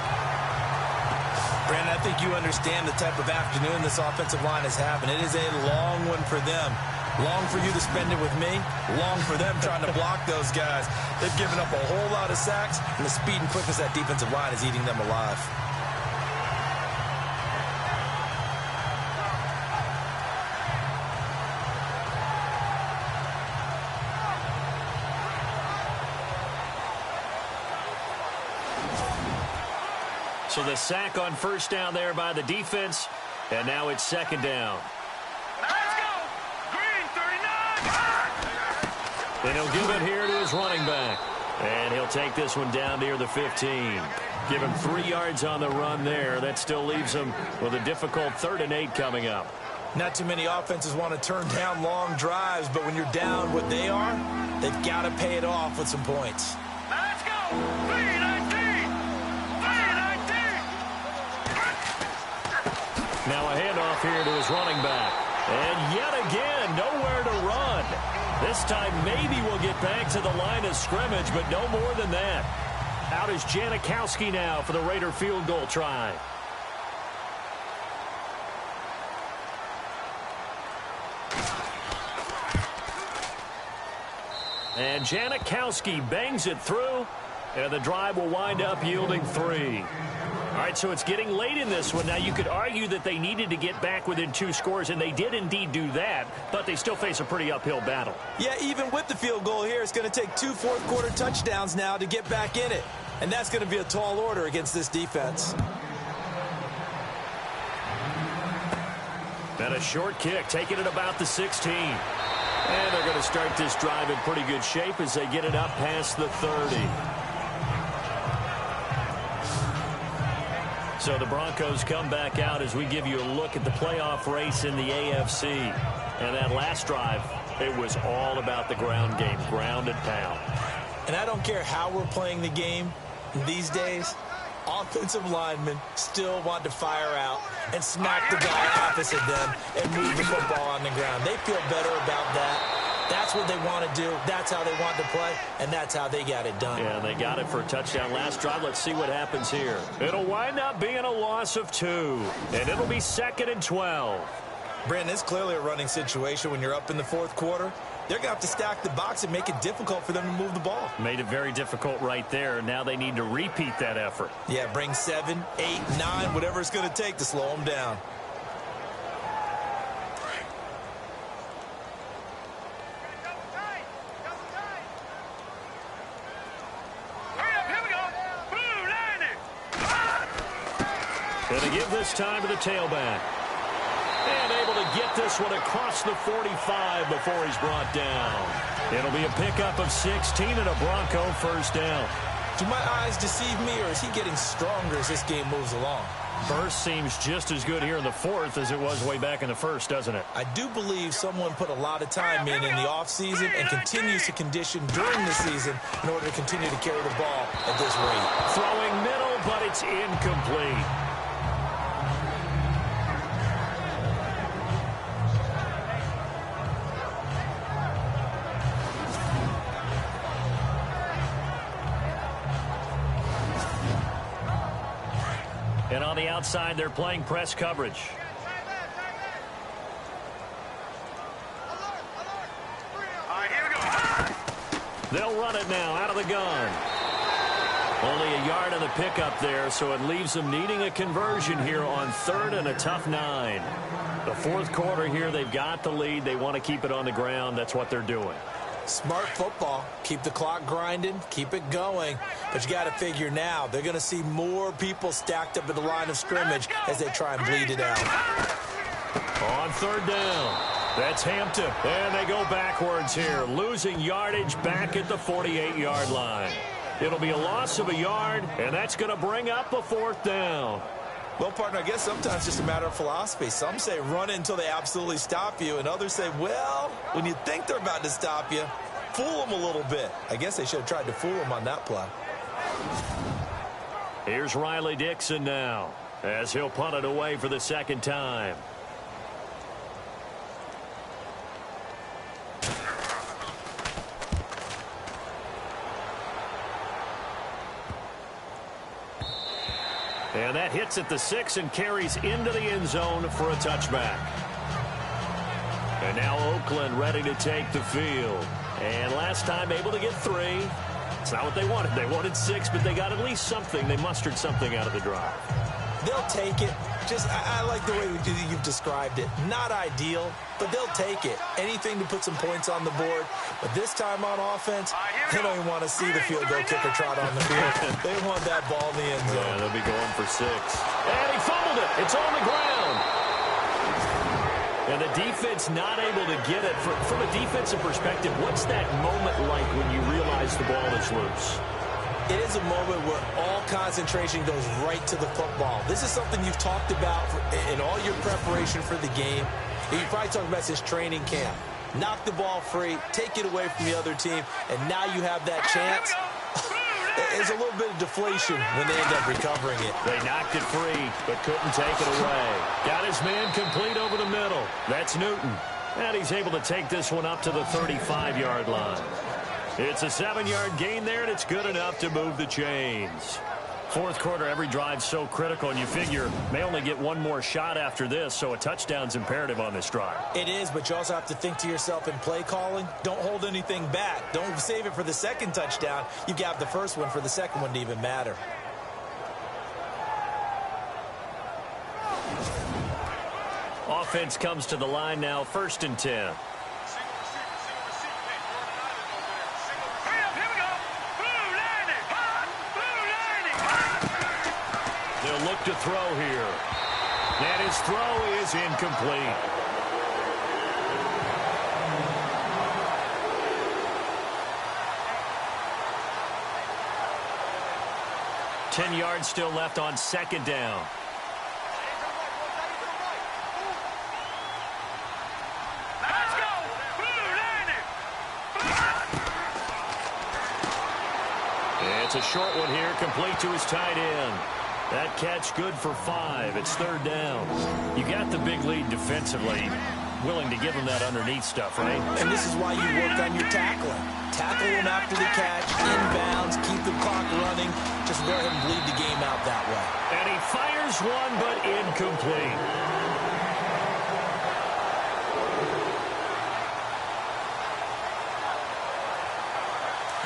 Brandon, I think you understand the type of afternoon this offensive line is having. It is a long one for them. Long for you to spend it with me. Long for them trying to block those guys. They've given up a whole lot of sacks, and the speed and quickness of that defensive line is eating them alive. So the sack on first down there by the defense, and now it's second down. Let's go! Green 39! And he'll give it here to his running back. And he'll take this one down near the 15. Give him 3 yards on the run there. That still leaves him with a difficult 3rd and 8 coming up. Not too many offenses want to turn down long drives, but when you're down what they are, they've got to pay it off with some points. Let's go! 319! 319! Now a handoff here to his running back. And yet again, nowhere to run. This time maybe we'll get back to the line of scrimmage, but no more than that. Out is Janikowski now for the Raider field goal try. And Janikowski bangs it through, and the drive will wind up yielding 3. All right, so it's getting late in this one. Now, you could argue that they needed to get back within 2 scores, and they did indeed do that, but they still face a pretty uphill battle. Yeah, even with the field goal here, it's going to take 2 fourth-quarter touchdowns now to get back in it. And that's going to be a tall order against this defense. And a short kick, taking it about the 16. And they're going to start this drive in pretty good shape as they get it up past the 30. So the Broncos come back out as we give you a look at the playoff race in the AFC. And that last drive, it was all about the ground game, ground and pound. And I don't care how we're playing the game these days, offensive linemen still want to fire out and smack the guy opposite them and move the football on the ground. They feel better about that. That's what they want to do. That's how they want to play, and that's how they got it done. Yeah, they got it for a touchdown last drive. Let's see what happens here. It'll wind up being a loss of 2, and it'll be 2nd and 12. Brandon, it's clearly a running situation when you're up in the 4th quarter. They're going to have to stack the box and make it difficult for them to move the ball. Made it very difficult right there. Now they need to repeat that effort. Yeah, bring 7, 8, 9, whatever it's going to take to slow them down. Going to give this time to the tailback. And able to get this one across the 45 before he's brought down. It'll be a pickup of 16 and a Bronco first down. Do my eyes deceive me, or is he getting stronger as this game moves along? Burst seems just as good here in the 4th as it was way back in the 1st, doesn't it? I do believe someone put a lot of time in the offseason and continues to condition during the season in order to continue to carry the ball at this rate. Throwing middle, but it's incomplete. And on the outside, they're playing press coverage. All right, here we go. They'll run it now out of the gun. Only a yard on the pickup there, so it leaves them needing a conversion here on 3rd and a tough 9. The 4th quarter here, they've got the lead. They want to keep it on the ground. That's what they're doing. Smart football. Keep the clock grinding. Keep it going. But you got to figure now, they're going to see more people stacked up at the line of scrimmage as they try and bleed it out. On 3rd down. That's Hampton. And they go backwards here, losing yardage back at the 48-yard line. It'll be a loss of a yard, and that's going to bring up a 4th down. Well, partner, I guess sometimes it's just a matter of philosophy. Some say run until they absolutely stop you, and others say, well, when you think they're about to stop you, fool them a little bit. I guess they should have tried to fool them on that play. Here's Riley Dixon now, as he'll punt it away for the second time. And that hits at the 6 and carries into the end zone for a touchback. And now Oakland ready to take the field. And last time able to get 3. It's not what they wanted. They wanted 6, but they got at least something. They mustered something out of the drive. They'll take it. I like the way you've described it. Not ideal, but they'll take it. Anything to put some points on the board. But this time on offense, they don't even want to see the field goal kicker trot on the field. They want that ball in the end zone. Yeah, they'll be going for 6. And he fumbled it. It's on the ground. And the defense not able to get it. From a defensive perspective, what's that moment like when you realize the ball is loose? It is a moment where all concentration goes right to the football. This is something you've talked about in all your preparation for the game. You probably talked about since training camp. Knock the ball free, take it away from the other team, and now you have that chance. There's a little bit of deflation when they end up recovering it. They knocked it free, but couldn't take it away. Got his man complete over the middle. That's Newton. And he's able to take this one up to the 35-yard line. It's a 7-yard gain there, and it's good enough to move the chains. Fourth quarter, every drive's so critical, and you figure may only get one more shot after this, so a touchdown's imperative on this drive. It is, but you also have to think to yourself in play calling, don't hold anything back. Don't save it for the second touchdown. You got the first one for the second one to even matter. Offense comes to the line now, 1st and 10. Look to throw here. And his throw is incomplete. Ten yards still left on 2nd down. Let's go! It's a short one here, complete to his tight end. That catch good for 5. It's 3rd down. You got the big lead defensively. Willing to give him that underneath stuff, right? And this is why you work on your tackling. Tackle him after the catch, inbounds, keep the clock running. Just let him bleed the game out that way. And he fires one, but incomplete.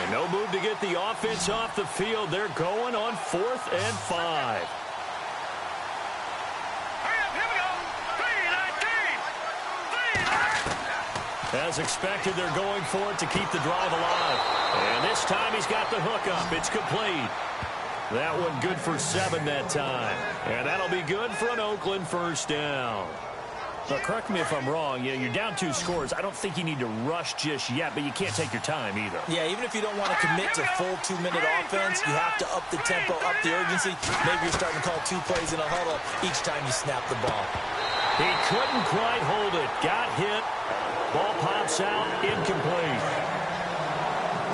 And no move to get the offense off the field. They're going on 4th and 5. As expected, they're going for it to keep the drive alive. And this time he's got the hook up. It's complete. That one good for 7 that time. And that'll be good for an Oakland 1st down. Now, correct me if I'm wrong. You're down 2 scores. I don't think you need to rush just yet, but you can't take your time either. Yeah, even if you don't want to commit to full 2-minute offense, you have to up the tempo, up the urgency. Maybe you're starting to call 2 plays in a huddle each time you snap the ball. He couldn't quite hold it. Got hit. Ball pops out. Incomplete.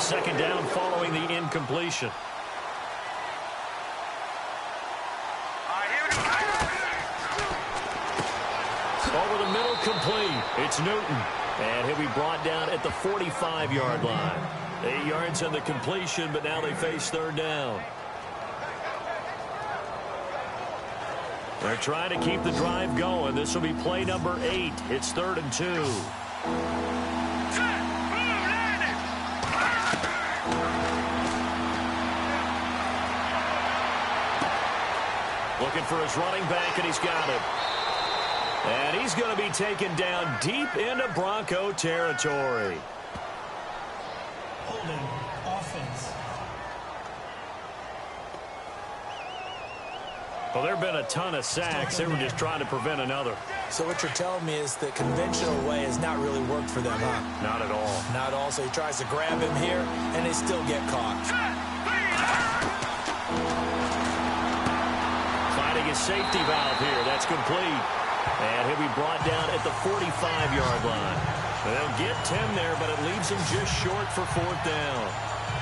2nd down following the incompletion. Over the middle, complete. It's Newton. And he'll be brought down at the 45-yard line. 8 yards on the completion, but now they face 3rd down. They're trying to keep the drive going. This will be play number 8. It's 3rd and 2. Looking for his running back, and he's got it. And he's going to be taken down deep into Bronco territory. Holding offense. Well, there have been a ton of sacks. They were just trying to prevent another. So what you're telling me is the conventional way has not really worked for them, huh? Not at all. Not at all. So he tries to grab him here, and they still get caught. Fighting his safety valve here. That's complete. And he'll be brought down at the 45-yard line. They'll get 10 there, but it leaves him just short for 4th down.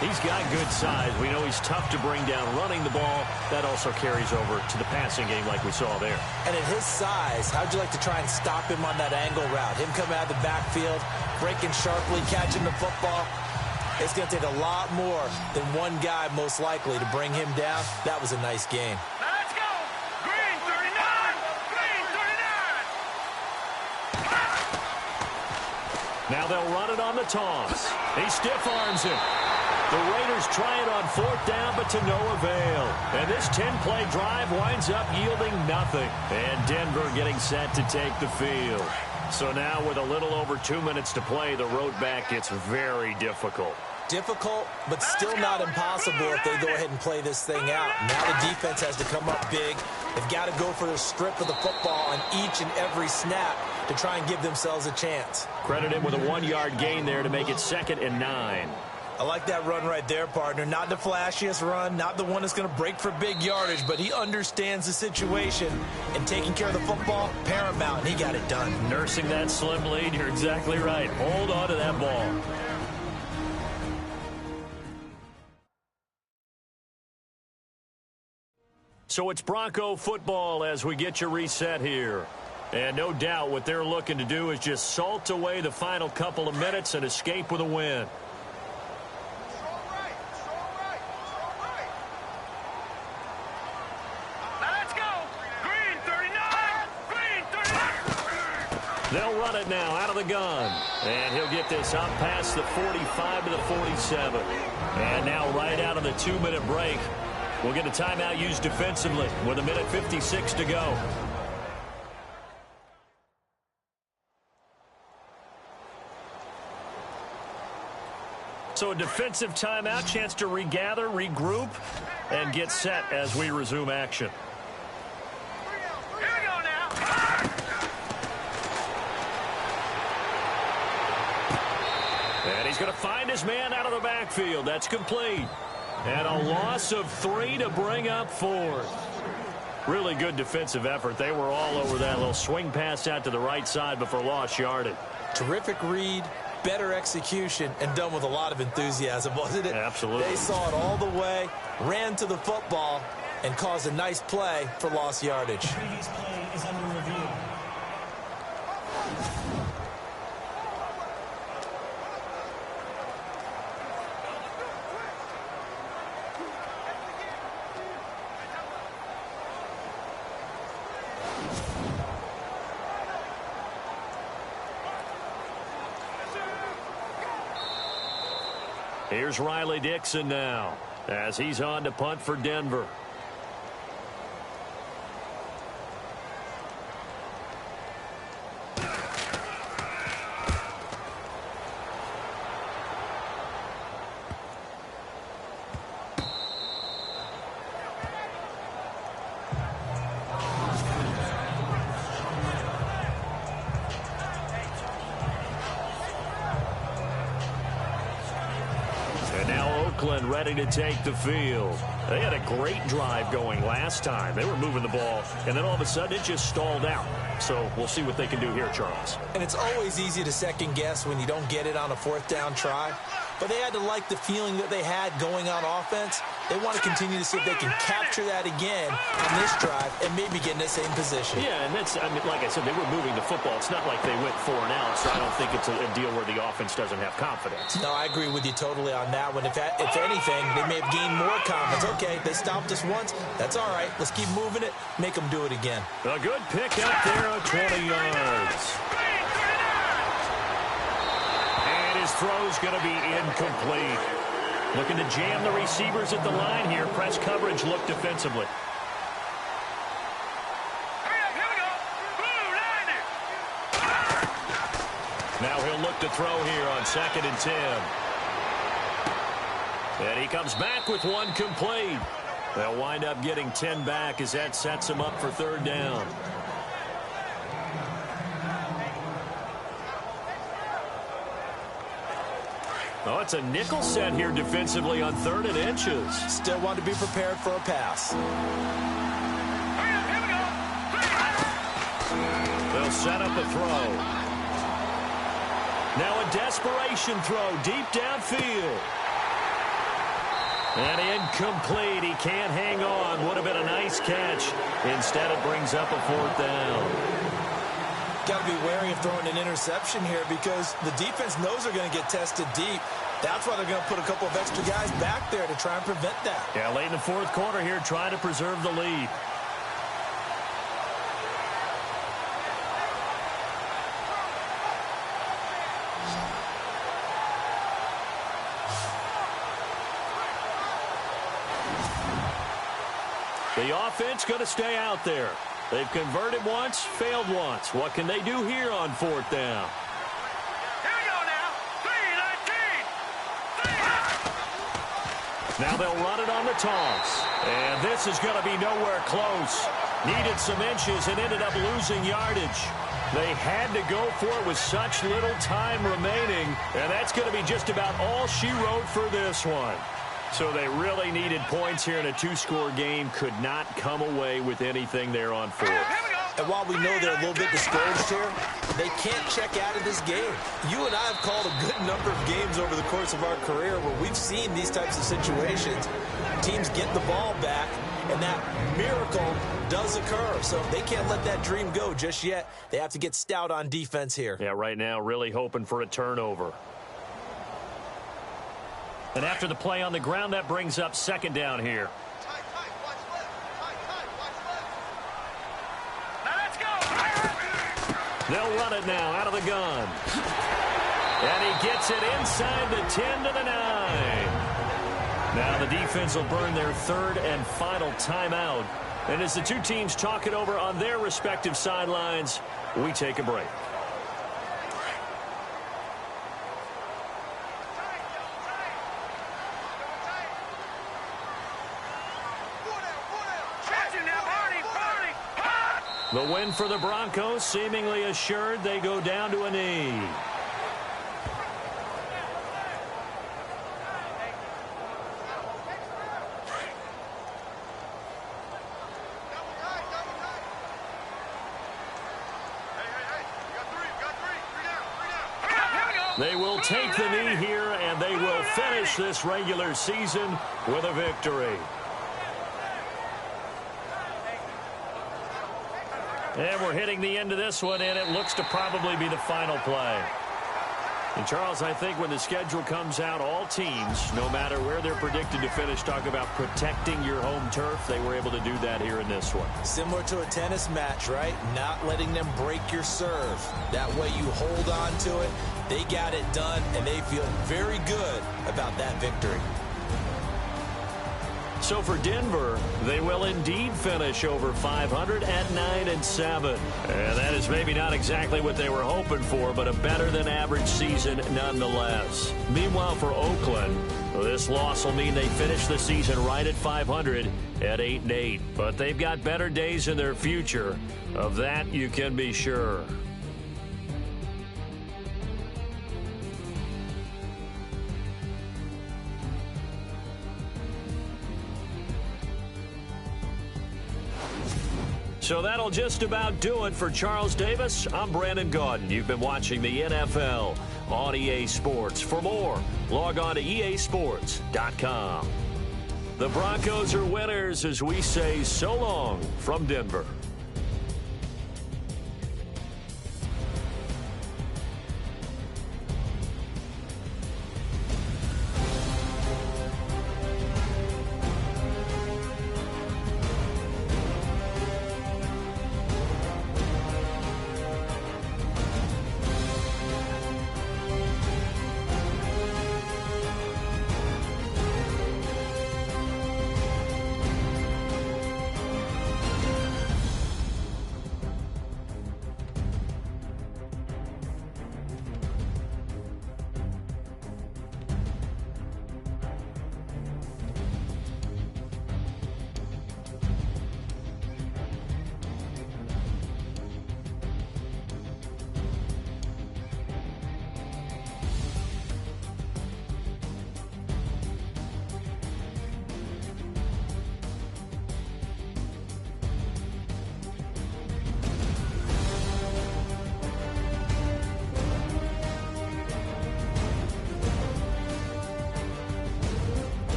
He's got good size. We know he's tough to bring down running the ball. That also carries over to the passing game like we saw there. And at his size, how'd you like to try and stop him on that angle route? Him coming out of the backfield, breaking sharply, catching the football. It's going to take a lot more than one guy, most likely, to bring him down. That was a nice game. Let's go! Green 39! Green 39! Now they'll run it on the toss. He stiff arms him. The Raiders try it on 4th down, but to no avail. And this 10-play drive winds up yielding nothing. And Denver getting set to take the field. So now with a little over 2 minutes to play, the road back gets very difficult. Difficult, but still not impossible if they go ahead and play this thing out. Now the defense has to come up big. They've got to go for the strip of the football on each and every snap to try and give themselves a chance. Credit him with a 1-yard gain there to make it 2nd and 9. I like that run right there, partner. Not the flashiest run, not the one that's going to break for big yardage, but he understands the situation, and taking care of the football, paramount, and he got it done. Nursing that slim lead, you're exactly right. Hold on to that ball. So it's Bronco football as we get you reset here. And no doubt what they're looking to do is just salt away the final couple of minutes and escape with a win. They'll run it now out of the gun. And he'll get this up past the 45 to the 47. And now right out of the 2-minute break, we'll get a timeout used defensively with 1:56 to go. So a defensive timeout, chance to regather, regroup, and get set as we resume action. And he's going to find his man out of the backfield. That's complete. And a loss of 3 to bring up 4th. Really good defensive effort. They were all over that little swing pass out to the right side before lost yardage. Terrific read, better execution, and done with a lot of enthusiasm, wasn't it? Absolutely. They saw it all the way, ran to the football, and caused a nice play for lost yardage. The previous play is under review. Here's Riley Dixon now as he's on to punt for Denver. Ready to take the field. They had a great drive going last time. They were moving the ball, and then all of a sudden it just stalled out. So we'll see what they can do here, Charles. And it's always easy to second guess when you don't get it on a 4th down try. But they had to like the feeling that they had going on offense. They want to continue to see if they can capture that again on this drive and maybe get in the same position. Yeah, and that's, I mean, like I said, they were moving the football. It's not like they went 4 and out, so I don't think it's a deal where the offense doesn't have confidence. No, I agree with you totally on that one. If anything, they may have gained more confidence. Okay, they stopped us once. That's all right. Let's keep moving it. Make them do it again. A good pick up there of 20 yards. And his throw's going to be incomplete. Looking to jam the receivers at the line here. Press coverage look defensively. Now he'll look to throw here on 2nd and 10. And he comes back with one complete. They'll wind up getting 10 back as that sets him up for 3rd down. Oh, it's a nickel set here defensively on 3rd and inches. Still want to be prepared for a pass. Hurry up, here we set up the throw. Now a desperation throw deep downfield. And incomplete. He can't hang on. Would have been a nice catch. Instead, it brings up a 4th down. Got to be wary of throwing an interception here because the defense knows they're going to get tested deep. That's why they're going to put a couple of extra guys back there to try and prevent that. Yeah, late in the 4th quarter here, trying to preserve the lead. The offense going to stay out there. They've converted once, failed once. What can they do here on 4th down? Here we go now. 3-19. Now they'll run it on the toss. And this is going to be nowhere close. Needed some inches and ended up losing yardage. They had to go for it with such little time remaining. And that's going to be just about all she wrote for this one. So they really needed points here in a 2-score game. Could not come away with anything there on 4th. And while we know they're a little bit discouraged here, they can't check out of this game. You and I have called a good number of games over the course of our career where we've seen these types of situations. Teams get the ball back, and that miracle does occur. So they can't let that dream go just yet. They have to get stout on defense here. Yeah, right now really hoping for a turnover. And after the play on the ground, that brings up 2nd down here. Now let's go. They'll run it now out of the gun. And he gets it inside the 10 to the 9. Now the defense will burn their 3rd and final timeout. And as the two teams talk it over on their respective sidelines, we take a break. The win for the Broncos seemingly assured. They go down to a knee. They will take the knee here, and they will finish this regular season with a victory. And we're hitting the end of this one, and it looks to probably be the final play. And, Charles, I think when the schedule comes out, all teams, no matter where they're predicted to finish, talk about protecting your home turf. They were able to do that here in this one. Similar to a tennis match, right? Not letting them break your serve. That way you hold on to it. They got it done, and they feel very good about that victory. So for Denver, they will indeed finish over 500 at 9-7. And that is maybe not exactly what they were hoping for, but a better than average season nonetheless. Meanwhile, for Oakland, this loss will mean they finish the season right at 500 at 8-8. But they've got better days in their future. Of that, you can be sure. So that'll just about do it for Charles Davis. I'm Brandon Gaudin. You've been watching the NFL on EA Sports. For more, log on to easports.com. The Broncos are winners as we say so long from Denver.